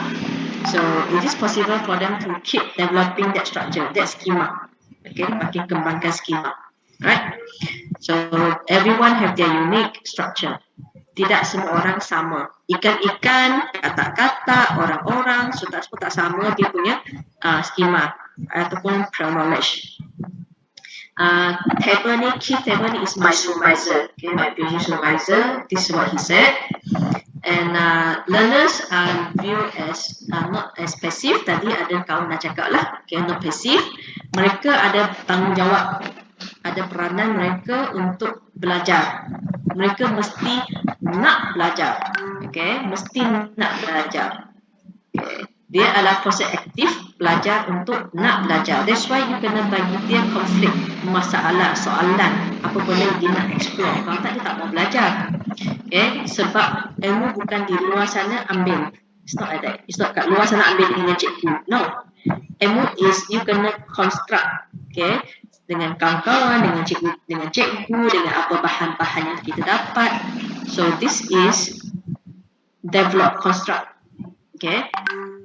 So it is possible for them to keep developing that structure, that schema. Okay, makin kembangkan skema. Right? So everyone have their unique structure. Tidak semua orang sama. Ikan-ikan, kata-kata, orang-orang, semua tak sama dia punya skema ataupun prior knowledge. Table ni, key table ni is my supervisor. Okay, my PhD supervisor. This is what he said. And learners are viewed as not as passive. Tadi ada kawan dah cakap lah. Okay, not passive. Mereka ada tanggungjawab, ada peranan mereka untuk belajar. Mereka mesti nak belajar. Okay, mesti nak belajar. Okay. Dia adalah proses aktif belajar untuk nak belajar. That's why you kena bagi dia konflik, masalah, soalan, apa benda dia nak explore. Kalau tak, dia tak mau belajar. Okay, sebab ilmu bukan di luar sana ambil. It's not like that. It's not kat luar sana ambil dengan cikgu. No. Ilmu is you kena construct. Okay, dengan kawan-kawan, dengan cikgu, dengan apa bahan-bahan yang kita dapat. So this is develop, construct. Okay.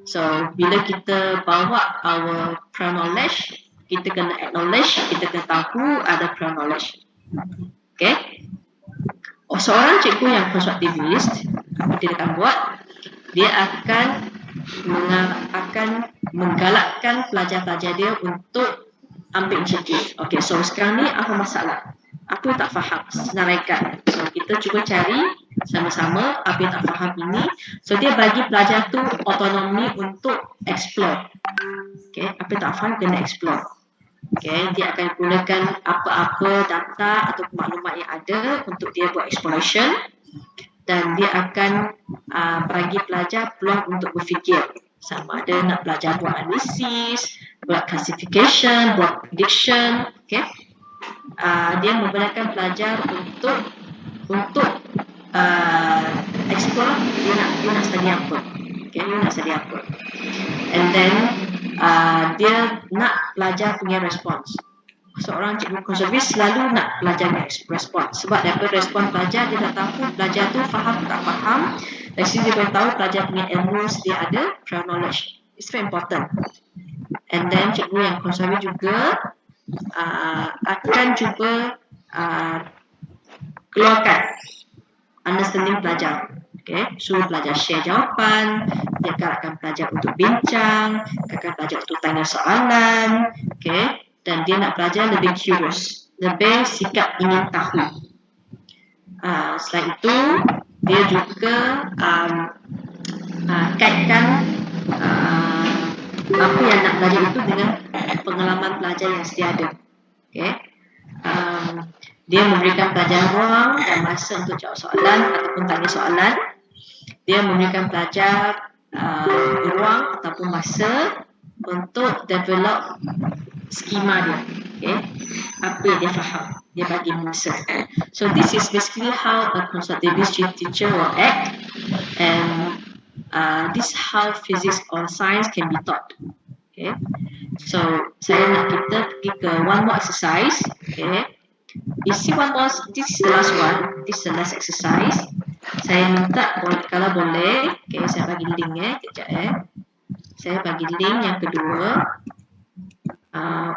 So bila kita bawa our prior knowledge, kita kena acknowledge, kita kena tahu ada prior knowledge. Okay. Seorang cikgu yang konstruktivis, apa dia akan buat? Dia akan menggalakkan pelajar-pelajar dia untuk ambil inisiatif. Okay, so sekarang ni apa masalah? Apa yang tak faham? Senaraikan. So kita cuba cari sama-sama apa yang tak faham ini. So dia bagi pelajar tu otonomi untuk explore. Okay, apa yang tak faham kena explore. Okay, dia akan gunakan apa-apa data atau maklumat yang ada untuk dia buat exploration. Dan dia akan bagi pelajar peluang untuk berfikir. Sama ada nak belajar buat analisis, buat classification, buat prediction. Okay. Dia membenarkan pelajar untuk explore dia nak study apa. Okay, dia nak study apa. And then dia nak pelajar punya respons. Seorang cikgu konservatif selalu nak pelajar punya respons. Sebab daripada respon pelajar, dia dah tahu pelajar tu faham tak faham. Dari situ dia boleh tahu pelajar punya ilmu sedia ada, prior knowledge. It's very important. And then cikgu yang konservatif juga akan cuba keluarkan understanding pelajar. Okay, suruh pelajar share jawapan, dia galakkan pelajar untuk bincang, galakkan pelajar untuk tanya soalan. Okay, dan dia nak pelajar lebih curious, lebih sikap ingin tahu. Selain itu, dia juga kaitkan apa yang nak belajar itu dengan pengalaman pelajar yang sedia ada. Okay. Dia memberikan pelajar ruang dan masa untuk jawab soalan ataupun tanya soalan. Dia memberikan pelajar ruang ataupun masa untuk develop skema dia. Okay. Apa yang dia faham, dia bagi masa. So this is basically how a constructivist teacher will act, and this how physics or science can be taught. Okay. So saya nak kita pergi ke one more exercise. Okay. You see one more. This is the last one. This is the last exercise. Saya minta kalau boleh, okay, saya bagi link kejap Saya bagi link yang kedua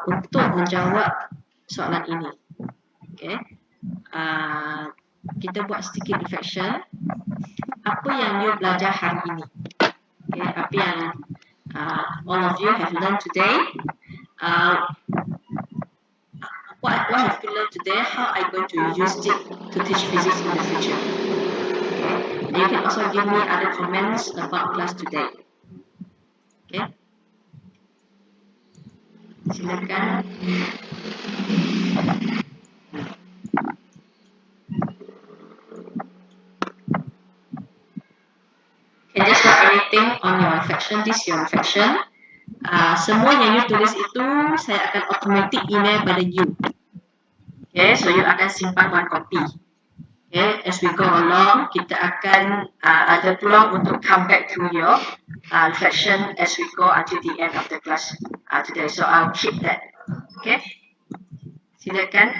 untuk menjawab soalan ini. Okay. Kita buat sedikit reflection. Apa yang you belajar hari ini? Okay. Apa yang all of you have learned today? What have you learned today? How are you going to use it to teach physics in the future? Okay. You can also give me other comments about class today. Okay. Silakan. writing on your reflection, this your reflection. Semua yang you tulis itu saya akan automatic email pada you. Okay, so you akan simpan one copy. Okay, as we go along, kita akan ada peluang untuk come back to your reflection as we go until the end of the class today. So I'll keep that. Okay, silakan.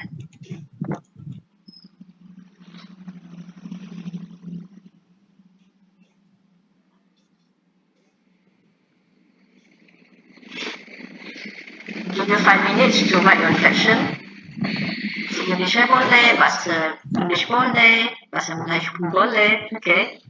Give you 5 minutes to write your reflection. Bahasa Indonesia boleh, bahasa English boleh, bahasa Melayu pun boleh. Okay.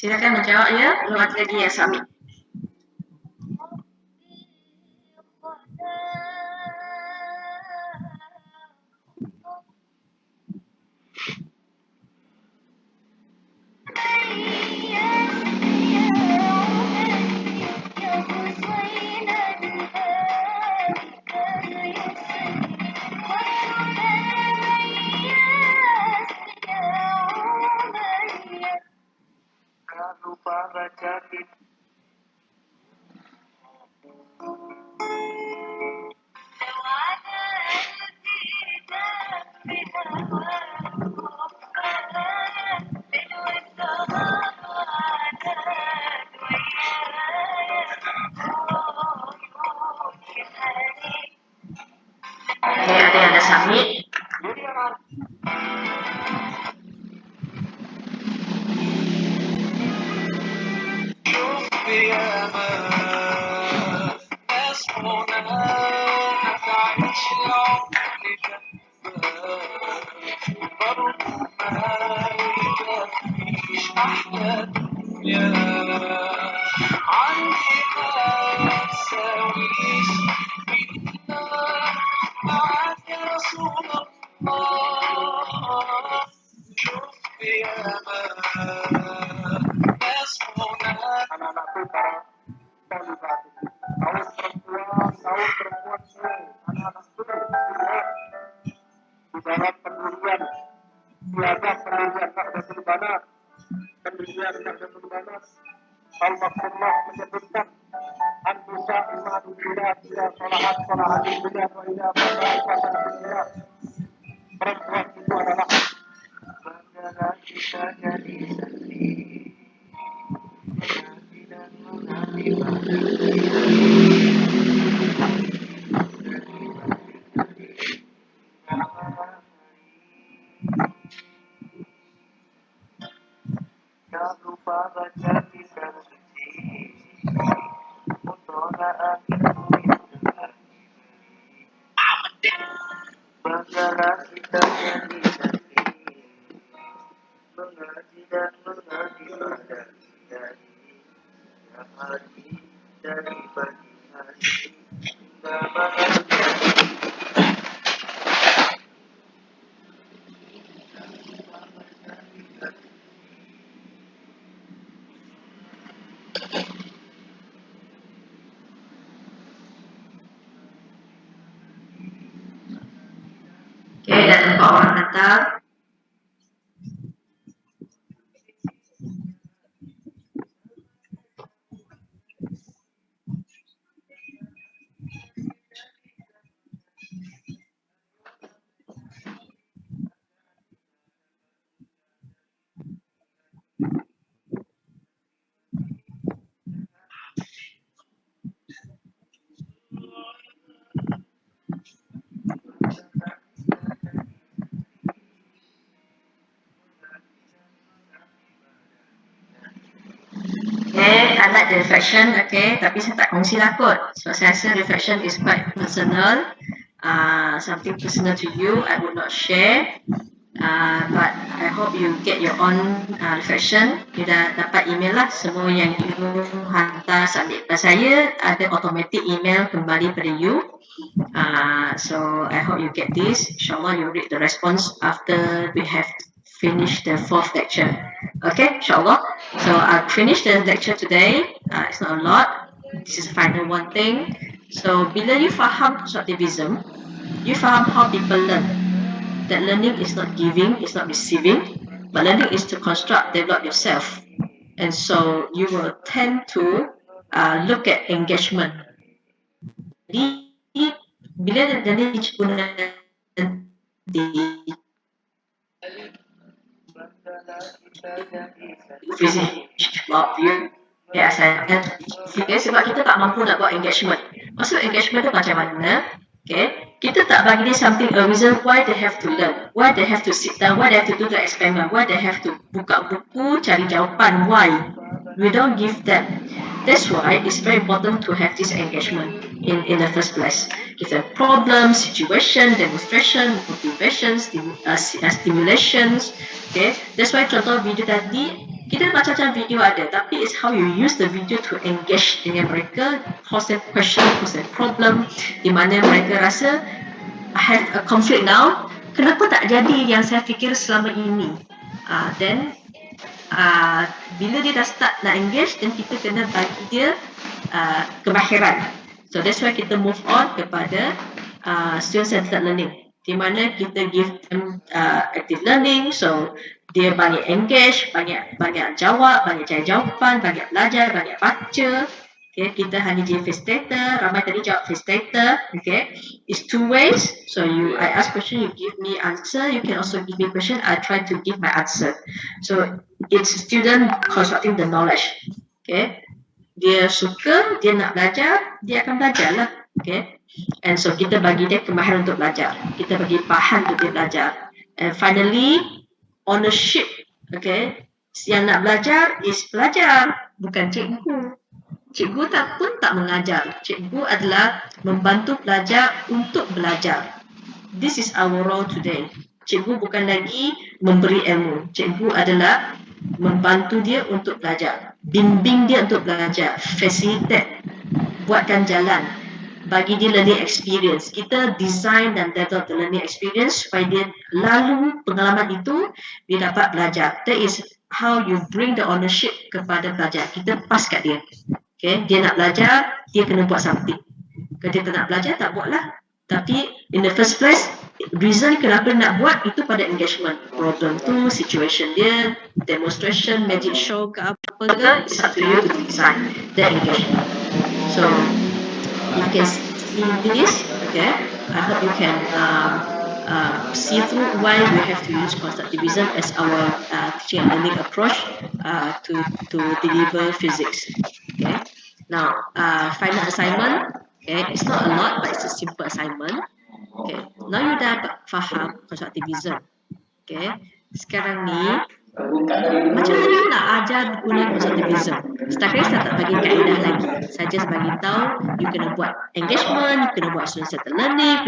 Silakan menjawab ya, belum ada lagi yang submit. Oke, ada yang ada submit. Al-Baqarah menyebutkan An-Nisa al-Madinah ila salahat salahat dunia wa ila malaikatan dunia. Perempuan itu adalah bagaimana kita jadi sendiri dan menghati jangan lupa baca kitab suci Mutola'ah itu bagaimana kita jadi sendiri mengaji dan mengaji pada dari siang hari dari pagi hari hingga malam hari. hantar. Okay, I like the reflection, okay, tapi saya tak kongsi lah kot. So saya rasa reflection is quite personal, something personal to you. I would not share, but I hope you get your own reflection. You dah dapat email lah, semua yang you hantar submit pada saya ada automatic email kembali pada you. So I hope you get this. InsyaAllah you read the response after we have finished the 4th lecture. Okay, insyaAllah. So I'll finish the lecture today. It's not a lot. This is the final one thing. So bila you faham constructivism, you faham how people learn. That learning is not giving, it's not receiving, but learning is to construct, develop yourself. And so you will tend to look at engagement. Jadi bila jadi cikgu nanti finish love you, ya saya sebab kita tak mampu nak buat engagement. Maksud engagement tu macam mana? Okay, kita tak bagi dia something, a reason why they have to learn, why they have to sit down, why they have to do the experiment, why they have to buka buku cari jawapan, why. We don't give them. That's why it's very important to have this engagement in the first place. Kita problem, situation, demonstration, motivation, stimulations. Okay, that's why contoh video tadi kita macam-macam video ada, tapi it's how you use the video to engage dengan mereka, pose them question, pose them problem, di mana mereka rasa I have a conflict now, kenapa tak jadi yang saya fikir selama ini. Then bila dia dah start nak engage, then kita kena bagi dia kemahiran. So that's why kita move on kepada student-centered learning, di mana kita give them active learning. So dia banyak engage, banyak jawab, banyak cari jawapan, banyak belajar, banyak baca. Okay, kita hanya jadi facilitator, ramai tadi jawab facilitator. Okay, it's two ways. So I ask question, you give me answer. You can also give me question, I try to give my answer. So it's student constructing the knowledge. Okay, dia suka, dia nak belajar, dia akan belajar lah. Okay, and so kita bagi dia kemahiran untuk belajar, kita bagi bahan untuk dia belajar. And finally, ownership. Okay, yang nak belajar is pelajar, bukan cikgu. Cikgu pun tak mengajar. Cikgu adalah membantu pelajar untuk belajar. This is our role today. Cikgu bukan lagi memberi ilmu. Cikgu adalah membantu dia untuk belajar, bimbing dia untuk belajar, facilitate, buatkan jalan, bagi dia learning experience. Kita design dan develop the learning experience supaya dia lalu pengalaman itu dia dapat belajar. That is how you bring the ownership kepada pelajar. Kita pas kat dia. Okay, dia nak belajar, dia kena buat something. Kalau dia tak nak belajar, tak buatlah. Tapi in the first place, reason kenapa nak buat itu pada engagement. Problem tu, situation dia, demonstration, magic show ke apa ke, it's up to you to design the engagement. So you can see this. Okay, I hope you can see through why we have to use constructivism as our teaching and learning approach to deliver physics. Okay, now final assignment. Okay, it's not a lot, but it's a simple assignment. Okay, now you dah faham constructivism. Okay, sekarang ni macam mana you nak ajar guna constructivism? Setakat saya tak bagi kaedah lagi. Saya just bagi tahu you kena buat engagement, you kena buat student-centered learning,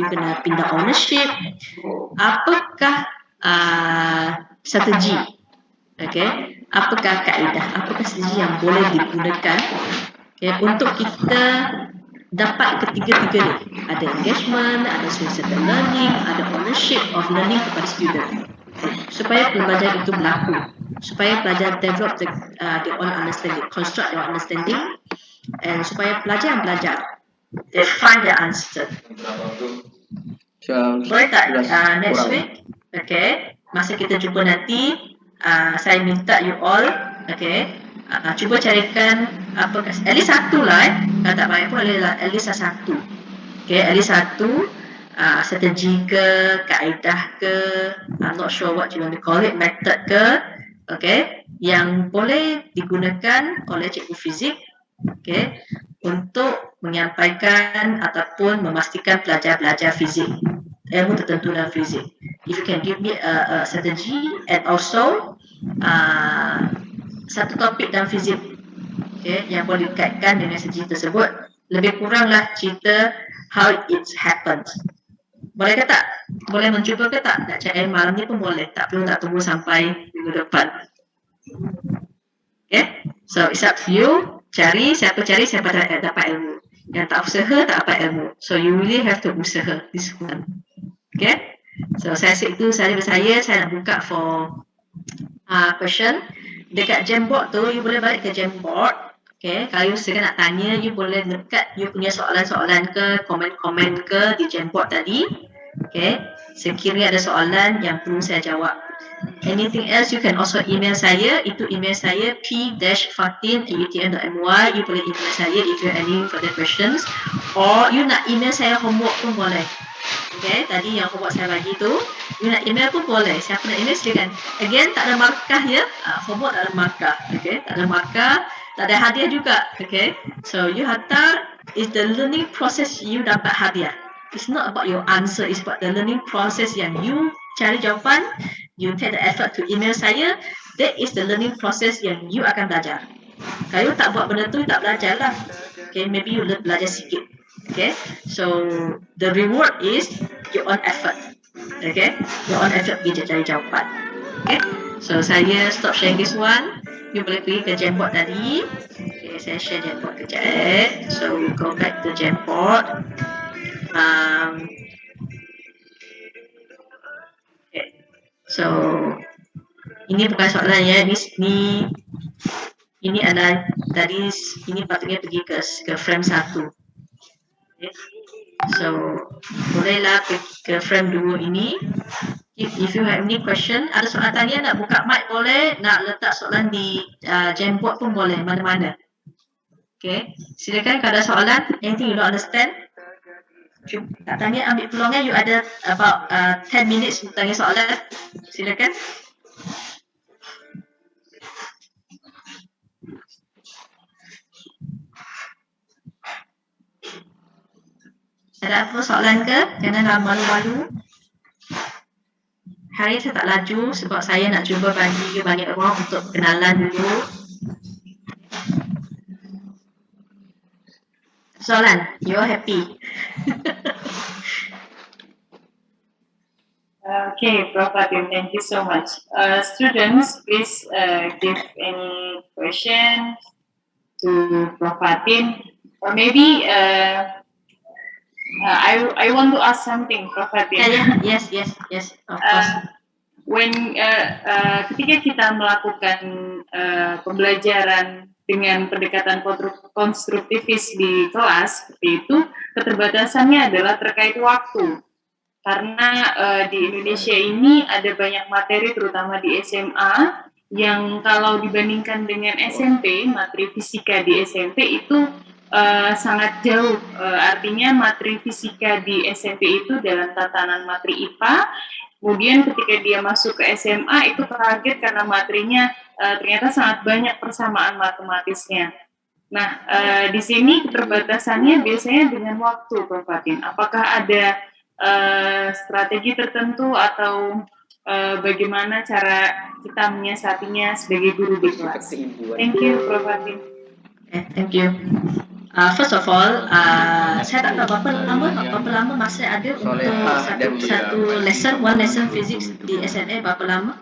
you kena pindah ownership. Apakah strategi? Okay, apakah kaedah? Apakah strategi yang boleh digunakan untuk kita dapat ketiga-tiga ni? Ada engagement, ada student-centered learning, ada ownership of learning kepada student, supaya pembelajaran itu berlaku, supaya pelajar develop their own understanding, construct their own understanding, and supaya pelajar yang belajar they find the answer. Boleh tak next week? Okay, masa kita jumpa nanti, saya minta you all, okay, cuba carikan apa, at least satu lah kalau tak banyak pun at least satu. Okay, at least satu strategi ke, kaedah ke, I'm not sure what you want to call it, method ke, okay, yang boleh digunakan oleh cikgu fizik, okay, untuk menyampaikan ataupun memastikan pelajar-pelajar fizik ilmu tertentu dalam fizik. If you can give me a strategy and also satu topik dalam fizik, okay, yang boleh dikaitkan dengan strategi tersebut, lebih kuranglah cerita how it happens. Boleh ke tak? Boleh mencuba ke tak? Nak cari malam ni pun boleh. Tak perlu tak tunggu sampai minggu depan. Okay? So it's up to you. Siapa cari, siapa dapat ilmu. Yang tak usaha, tak dapat ilmu. So you really have to usaha this one. Okay? So saya rasa itu sahaja dari saya nak buka for question. Dekat Jamboard tu, you boleh balik ke Jamboard. Okay, kalau you sekarang nak tanya, you boleh dekat you punya soalan-soalan ke, komen-komen ke di Jamboard tadi. Okay, sekiranya ada soalan yang perlu saya jawab. Anything else, you can also email saya. Itu email saya p-fatin@utm.my. You boleh email saya if you have any further questions. Or you nak email saya homework pun boleh. Okay, tadi yang homework saya bagi tu, you nak email pun boleh. Siapa nak email silakan. Again, tak ada markah ya. Homework tak ada markah. Okay, tak ada markah, tak ada hadiah juga. Okay, so you hantar is the learning process you dapat hadiah. It's not about your answer, it's about the learning process yang you cari jawapan, you take the effort to email saya, that is the learning process yang you akan belajar. Kalau you tak buat benda tu, tak belajar lah. Okay, maybe you belajar sikit. Okay, so the reward is your own effort. Okay, your own effort pergi cari jawapan. Okay, so saya stop sharing this one. You boleh pergi ke Jamboard tadi. Okay, saya share Jamboard kejap. So we go back to Jamboard. Okay, so ini bukan soalan ya. Ini adalah tadi ini patutnya pergi ke frame 1. Okay. So bolehlah ke frame 2 ini. If you have any question, ada soalan tanya, nak buka mic boleh, nak letak soalan di Jamboard pun boleh, mana-mana. Okay, silakan kalau ada soalan, anything you don't understand, tak tanya, ambil peluangnya, you ada about 10 minutes untuk tanya soalan, silakan. Ada apa soalan ke? Janganlah malu-malu. Hari saya tak laju sebab saya nak cuba bagi banyak orang untuk kenalan dulu. Soalan, you're happy. Okay, Prof. Fatin, thank you so much. Students, please give any questions to Prof. Fatin, or maybe I want to ask something, Prof. Fatin. Yes, of course. Ketika kita melakukan pembelajaran dengan pendekatan konstruktivis di kelas seperti itu, keterbatasannya adalah terkait waktu. Karena di Indonesia ini ada banyak materi, terutama di SMA, yang kalau dibandingkan dengan SMP, materi fisika di SMP itu sangat jauh. Artinya materi fisika di SMP itu dalam tatanan materi IPA, kemudian ketika dia masuk ke SMA itu kaget karena materinya ternyata sangat banyak persamaan matematisnya. Nah, di sini keterbatasannya biasanya dengan waktu, Prof. Fatin. Apakah ada strategi tertentu atau bagaimana cara kita menyiasatinya sebagai guru di kelas? Thank you, Prof. Fatin. Thank you. First of all, saya tak tahu berapa lama masa ada untuk satu lesson, one lesson physics di SMA, berapa lama?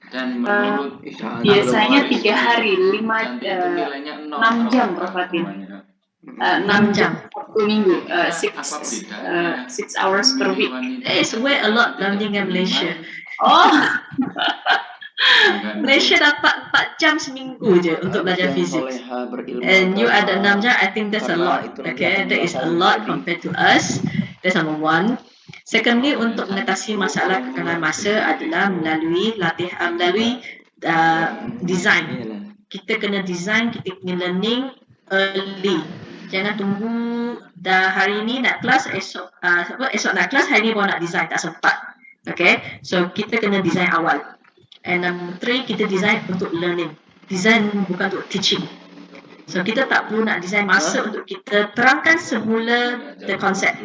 Dan menurut biasanya 3 hari, 6 jam, Prof. Fatin. 6 jam per minggu, 6 hours per week. That is way a lot dengan Malaysia. Oh, Malaysia dapat 4 jam seminggu je untuk belajar fizik. And you ada 6 jam, I think that's a lot. Okay, that is a lot compared to us. That's number one. Secondly, untuk mengatasi masalah kekangan masa adalah melalui latihan, melalui design. Kita kena design, kita kena learning early. Jangan tunggu dah hari ni nak kelas, esok nak kelas, hari ni baru nak design, tak sempat. Okay, so kita kena design awal. And number 3, kita design untuk learning. Design bukan untuk teaching. So kita tak perlu nak design masa untuk kita terangkan semula the concept.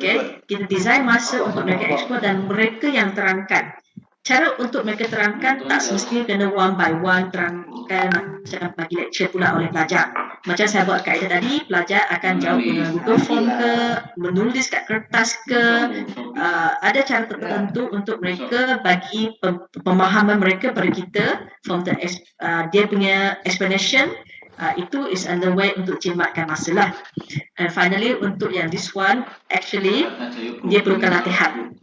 Okay, kita design masa untuk mereka explore dan mereka yang terangkan. Cara untuk mereka terangkan tak semestinya kena one by one terangkan macam bagi lecture pula oleh pelajar. Macam saya buat kaedah tadi, pelajar akan jawab dengan Google Form ke, menulis kat kertas ke, ada cara tertentu untuk mereka bagi pemahaman mereka pada kita from the dia punya explanation. Itu is underway untuk jimatkan masa lah. And finally untuk yang this one, actually dia perlukan latihan.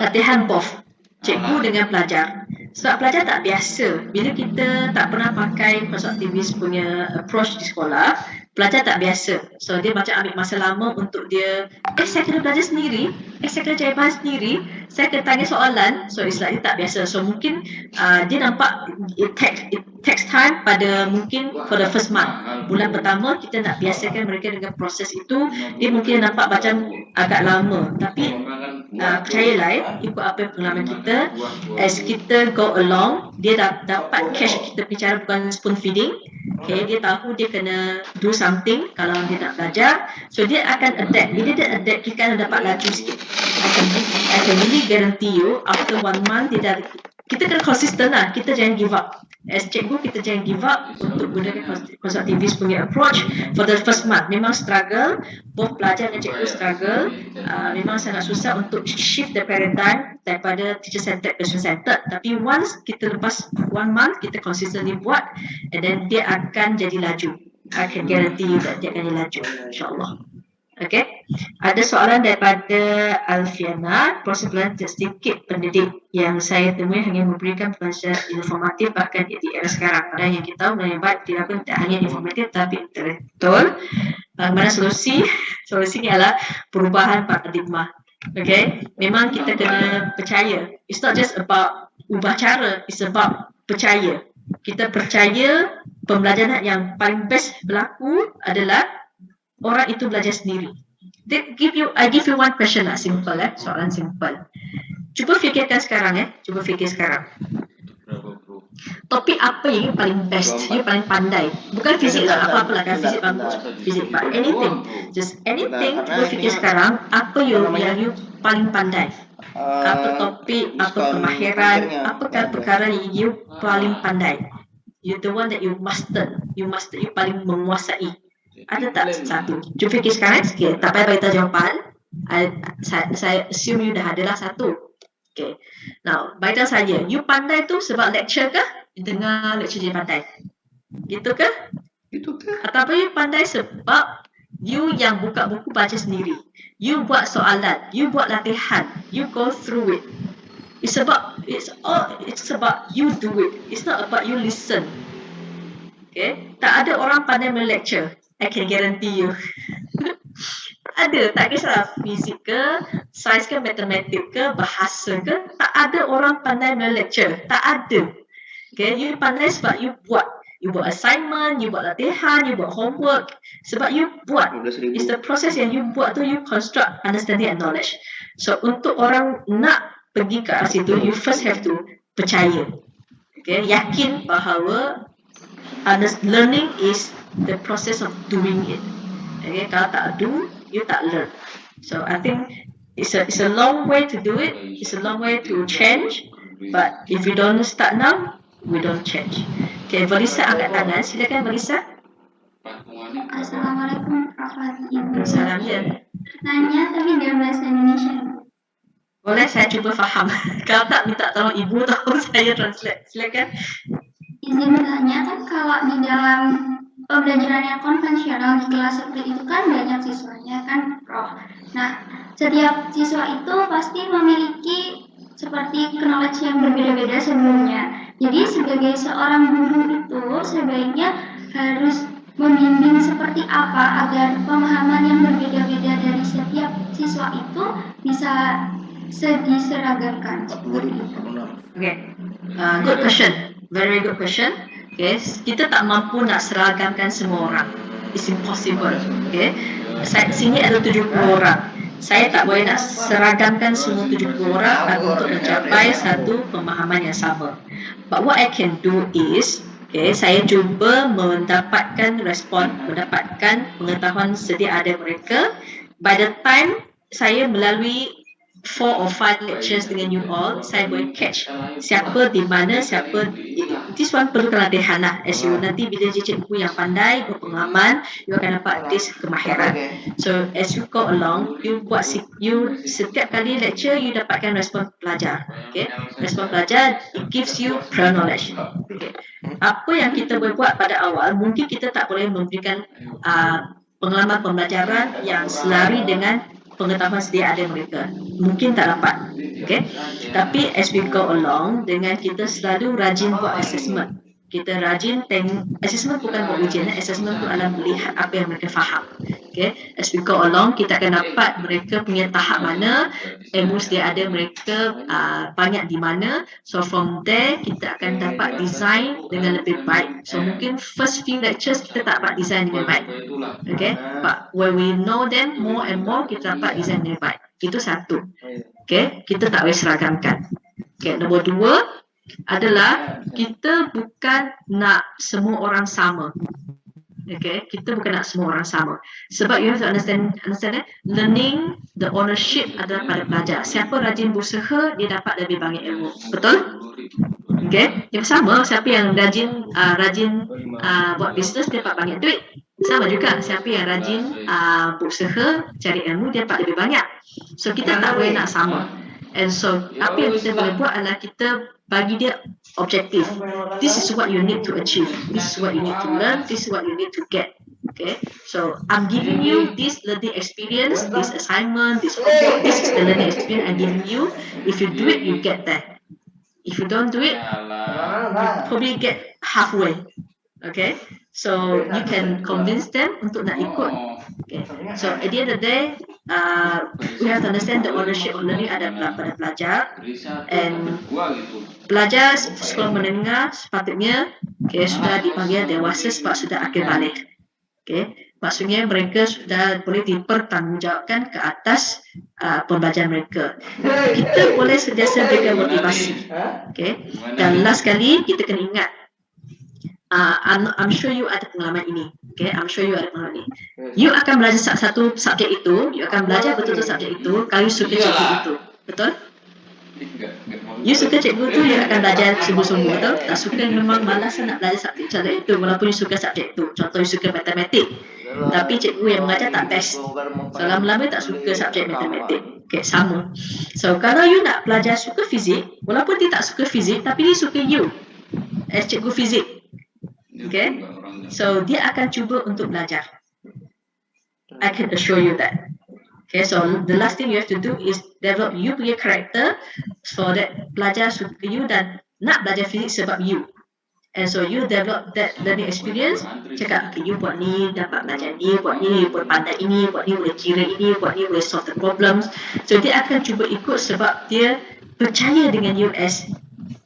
Latihan both cikgu dengan pelajar. Sebab pelajar tak biasa. Bila kita tak pernah pakai konstruktivis punya approach di sekolah, pelajar tak biasa. So dia macam ambil masa lama untuk dia, saya kena belajar sendiri, saya kena cari bahan sendiri, saya kena tanya soalan. So it's like dia tak biasa. So mungkin dia nampak it takes time pada mungkin for the first month. Bulan pertama kita nak biasakan mereka dengan proses itu, dia mungkin nampak macam agak lama. Tapi percayalah, ikut apa pengalaman kita, as kita go along, dia dapat catch kita bicara bukan spoon feeding. Okay, dia tahu dia kena do something kalau dia nak belajar. So dia akan adapt. Bila dia adapt, kita akan dapat laju sikit. I can really guarantee you after 1 month kita kena konsisten lah. Kita jangan give up. As cikgu, kita jangan give up untuk gunakan konstruktivis punya approach for the first month. Memang struggle, both pelajar dan cikgu struggle. Memang sangat susah untuk shift the paradigm daripada teacher centered ke student centered. Tapi once kita lepas 1 month, kita consistently buat, and then dia akan jadi laju. I can guarantee you that dia akan jadi laju, insyaAllah. Okay, ada soalan daripada Alfiana. Proses belajar sedikit pendidik yang saya temui hanya memberikan pelajaran informatif bahkan di era sekarang. Padahal yang kita tahu yang baik dilakukan tidak hanya informatif tapi intelektual. Bagaimana solusi? Solusinya adalah perubahan paradigma. Okay, memang kita kena percaya. It's not just about ubah cara, it's about percaya. Kita percaya pembelajaran yang paling best berlaku adalah orang itu belajar sendiri. I give you one question lah, simple soalan simple. Cuba fikirkan sekarang cuba fikir sekarang. Topik apa yang you paling best, you paling pandai? Bukan fizik lah, apa-apalah kan, fizik bagus, fizik, but anything. Just anything, cuba fikir sekarang, apa yang you paling pandai? Apa topik, apa kemahiran, apakah perkara yang you paling pandai? You the one that you master, you paling menguasai. Ada tak satu? Cuba fikir sekarang sikit. Tak payah beritahu jawapan. Saya assume you dah adalah satu. Okay. Now, beritahu saja. You pandai tu sebab lecture ke? Dengar lecture je pandai. Gitu ke? Itu ke? Ataupun you pandai sebab you yang buka buku baca sendiri. You buat soalan. You buat latihan. You go through it. It's about you do it. It's not about you listen. Okay? Tak ada orang pandai melecture. I can guarantee you. Ada, tak kisah fizik ke, sains ke, matematik ke, bahasa ke, tak ada orang pandai melecture. Tak ada. Okay, you pandai sebab you buat. You buat assignment, you buat latihan, you buat homework. Sebab you buat. It's the process yang you buat tu, you construct understanding and knowledge. So, untuk orang nak pergi ke arah situ, you first have to percaya. Okay, yakin bahawa learning is the process of doing it. Okay, kalau tak do, you tak learn. So I think it's a long way to do it. It's a long way to change. But if we don't start now, we don't change. Okay, Valisa angkat tangan. Silakan Valisa. Assalamualaikum warahmatullahi Salam ya. Tanya tapi dalam bahasa Indonesia. Boleh saya cuba faham. Kalau tak minta tolong ibu atau saya translate. Silakan. Izin bertanya, kan kalau di dalam pembelajaran yang konvensional di kelas seperti itu kan banyak siswanya kan, Prof. Nah, setiap siswa itu pasti memiliki seperti knowledge yang berbeda-beda sebelumnya. Jadi sebagai seorang guru itu sebaiknya harus membimbing seperti apa agar pemahaman yang berbeda-beda dari setiap siswa itu bisa diseragamkan seperti itu. Okay, good question, very good question. Okay, kita tak mampu nak seragamkan semua orang. It's impossible. Okay, sini ada 70 orang. Saya tak boleh nak seragamkan semua 70 orang untuk mencapai satu pemahaman yang sama. But what I can do is, okay, saya cuba mendapatkan pengetahuan sedia ada mereka. By the time saya melalui 4 or 5 lectures dengan you all, saya boleh catch siapa di mana, this one perlu latihan lah. As you nanti bila je cikgu yang pandai, berpengalaman, you akan dapat this kemahiran. So as you go along, you setiap kali lecture, you dapatkan respon pelajar. Okay, respon pelajar, it gives you prior knowledge. Okay, apa yang kita boleh buat pada awal, mungkin kita tak boleh memberikan pengalaman pembelajaran yang selari dengan pengetahuan sedia ada mereka. Mungkin tak dapat. Okay? Tapi as we go along, dengan kita selalu rajin buat assessment. Kita rajin assessment bukan buat ujian, assessment tu adalah melihat apa yang mereka faham. Okay? As we go along, kita akan dapat mereka punya tahap mana, ilmu sedia ada mereka banyak di mana. So from there, kita akan dapat design dengan lebih baik. So mungkin first few lectures kita tak dapat design dengan baik. Okay? But when we know them more and more, kita dapat design dengan baik. Itu satu. Okay? Kita tak boleh seragamkan. Okay? Nombor 2 adalah kita bukan nak semua orang sama. Okay, kita bukan nak semua orang sama. Sebab you have to understand learning, the ownership adalah pada pelajar. Siapa rajin berusaha, dia dapat lebih banyak ilmu. Betul? Okay, yang sama, siapa yang rajin buat bisnes, dia dapat banyak duit. Sama juga, siapa yang rajin berusaha, cari ilmu, dia dapat lebih banyak. So, kita tak boleh nak sama. And so, apa yang kita boleh buat adalah kita bagi dia objektif. This is what you need to achieve. This is what you need to learn. This is what you need to get. Okay. So I'm giving you this learning experience, this assignment, this homework. This is the learning experience I'm giving you. If you do it, you get that. If you don't do it, you probably get halfway. Okay. So you can convince them untuk nak ikut. Okay. So at the end of the day, we have to understand the ownership of learning ada pada pelajar, and pelajar sekolah menengah sepatutnya sudah dipanggil dewasa sebab sudah akil balik. Maksudnya mereka sudah boleh dipertanggungjawabkan ke atas pembelajaran mereka. Kita boleh sentiasa berikan motivasi. Dan last kali kita kena ingat, I'm sure you ada pengalaman ini. I'm sure you ada pengalaman ini. You akan belajar satu subjek itu, you akan belajar betul-betul subjek itu kalau you suka cikgu itu. Betul? You suka cikgu tu, you akan belajar sungguh-sungguh. Betul? Tak suka, memang malas nak belajar subjek itu walaupun you suka subjek itu. Contoh, you suka matematik, tapi cikgu yang mengajar tak best. So lama-lama tak suka subjek matematik. Sama. So kalau you nak belajar suka fizik, walaupun dia tak suka fizik, tapi dia suka you as cikgu fizik. Okay, so dia akan cuba untuk belajar. I can assure you that. Okay, so the last thing you have to do is develop you punya character so that pelajar suka you dan nak belajar fizik sebab you. And so you develop that learning experience. Cakap, okay, you buat ni, dapat belajar ni, buat ni, you buat pandai ini, buat ni boleh kira ini, buat ni boleh solve the problems. So dia akan cuba ikut sebab dia percaya dengan you as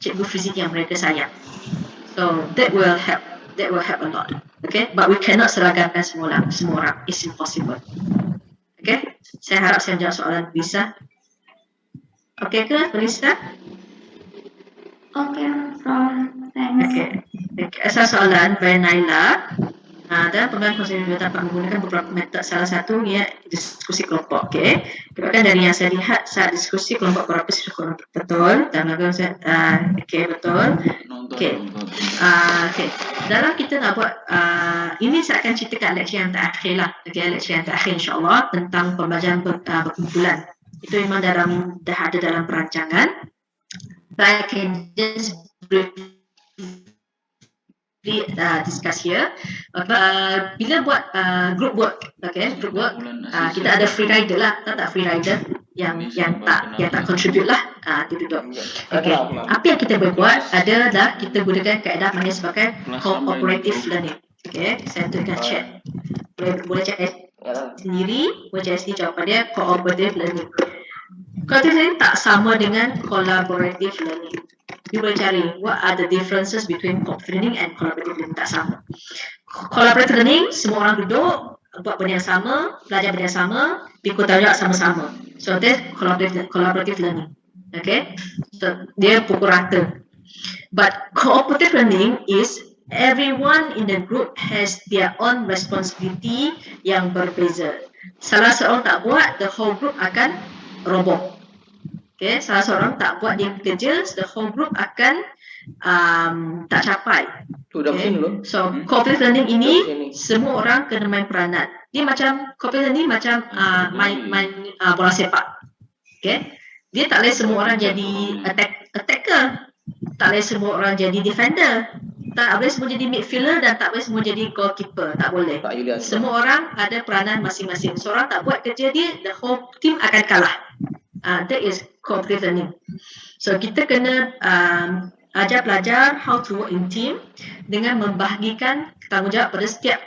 cikgu fizik yang mereka sayang. So that will help. That will help a lot. Okay, but we cannot seragamkan semua orang. It's impossible. Okay, saya harap saya menjawab soalan Lisa. Okay ke, Lisa? Okay, Prof. Thanks. Okay. Asal soalan dari Naila. Dan pengalaman konsultan dapat menggunakan beberapa metode. Salah satu ia diskusi kelompok. Okay. Kebanyakan dari yang saya lihat saat diskusi kelompok berapa sudah betul. Dan okay, betul. Okay. Okay. Dalam kita nak buat ini saya akan ceritakan lecture yang terakhir lah. Okay, lecture yang terakhir insyaAllah tentang pembelajaran berkumpulan. Itu memang dah ada dalam perancangan. But I can just briefly discuss here. Bila buat group work, group work, kita ada free rider lah, tak free rider yang tak contribute lah, duduk. Okay, apa yang kita boleh buat adalah kita gunakan kaedah mana sebagai cooperative learning. Okay, saya tunjukkan chat. Boleh cari sendiri, boleh cari sendiri jawapan dia. Cooperative learning. Cooperative learning tak sama dengan collaborative learning. You boleh cari what are the differences between cooperative learning and collaborative learning, tak sama. Collaborative learning, semua orang duduk buat benda yang sama, belajar benda yang sama, pikul tanggungjawab sama-sama. So that's collaborative learning. Okay, so dia pukul rata. But cooperative learning is everyone in the group has their own responsibility yang berbeza. Salah seorang tak buat, the whole group akan roboh. Okay, salah seorang tak buat dia kerja, the whole group akan tak capai. Okay. So cooperative learning ini semua orang kena main peranan. Dia macam cooperative learning macam main bola sepak. Okay. Dia tak boleh semua orang jadi attacker. Tak boleh semua orang jadi defender. Tak boleh semua jadi midfielder dan tak boleh semua jadi goalkeeper. Tak boleh. Semua orang ada peranan masing-masing. Seorang tak buat kerja dia, the whole team akan kalah. That is cooperative learning. So kita kena ajar pelajar how to work in team dengan membahagikan tanggungjawab pada setiap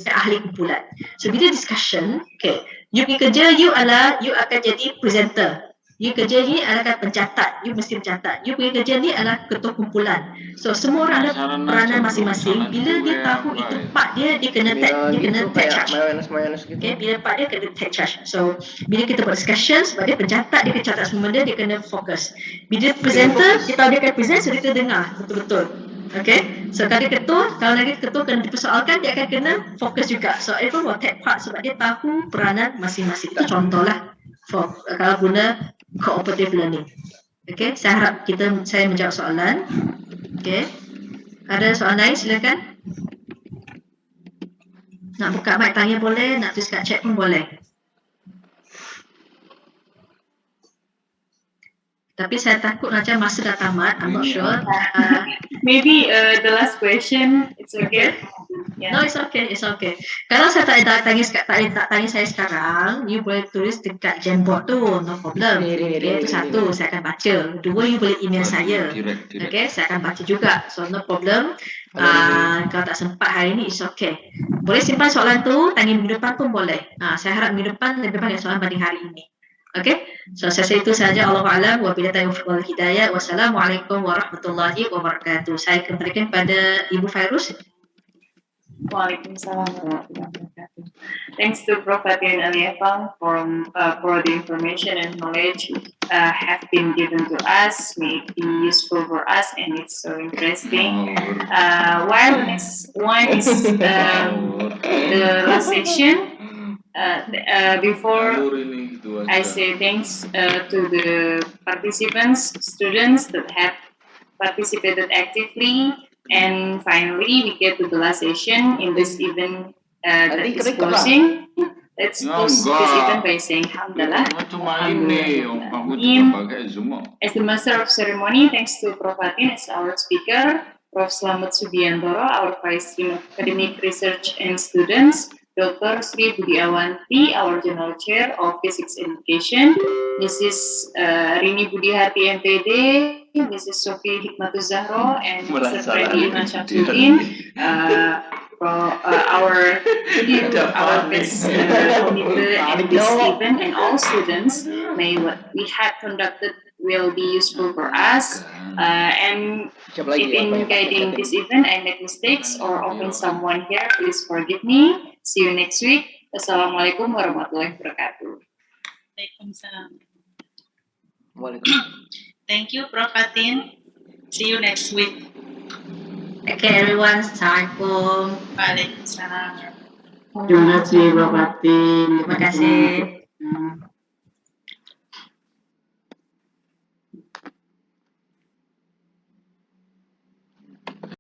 ahli kumpulan. So bila discussion, okay, you pergi kerja, you akan jadi presenter. You kerja ni adalah pencatat, you mesti mencatat. You pergi kerja ni adalah ketua kumpulan. So semua orang ada peranan masing-masing. Bila dia tahu itu part dia kena take charge. Okay, bila part dia kena take charge. So bila kita buat discussion, sebab dia pencatat, dia kena catat semua benda, dia kena fokus. Bila dia presenter, dia tahu dia akan present, so dia kena dengar betul-betul. Okay, so kalau dia ketua, kalau lagi ketua kena dipersoalkan, dia akan kena fokus juga. So everyone will take part sebab dia tahu peranan masing-masing. Itu contohlah kalau guna cooperative learning. Okay, saya harap saya menjawab soalan. Okay, ada soalan lain silakan. Nak buka mic tanya boleh, nak tulis kat chat pun boleh. Tapi saya takut macam masa dah tamat. I'm not sure. Maybe the last question, it's okay. Yeah. No, it's okay, it's okay. Kalau saya tak tanya saya sekarang, you boleh tulis dekat Jamboard tu, no problem. Okay, itu satu, saya akan baca. Dua, you boleh email saya. Okay, saya akan baca juga. So no problem. Kalau tak sempat hari ni, it's okay. Boleh simpan soalan tu, tanya minggu depan pun boleh. Saya harap minggu depan lebih banyak soalan banding hari ini. Okay, so saya rasa itu sahaja. Allahu'alam wa billahi taufiq wal hidayah. Wassalamualaikum warahmatullahi wabarakatuh. Saya kembalikan pada Ibu Fairuz. Waalaikumsalam warahmatullahi wabarakatuh. Thanks to Prof. Fatin Aliefang for the information and knowledge have been given to us. May it be useful for us, and it's so interesting. While the next one is the last section. Before I say thanks to the participants, students that have participated actively, and finally we get to the last session in this event that is closing. Let's close this event by saying Alhamdulillah. As the master of ceremony, thanks to Prof. Fatin as our speaker, Prof. Slamet Subiantoro, our Vice Dean of Academic Research and Students, Dr. Sri Budi Awanti, our General Chair of Physics Education, Mrs. Rini Budiharti MPD, Mrs. Sophie Hikmatul Zahro, and Mr. Freddy Iman Syamsuddin, our best committee at this event, and all students. May what we have conducted will be useful for us, and if in guiding this event I make mistakes or offend someone here, please forgive me. See you next week. Assalamualaikum warahmatullahi wabarakatuh. Waalaikumsalam. Thank you, Prof. Fatin. See you next week. Okay, everyone. Assalamualaikum. Waalaikumsalam. Terima kasih, Prof. Fatin. Terima kasih.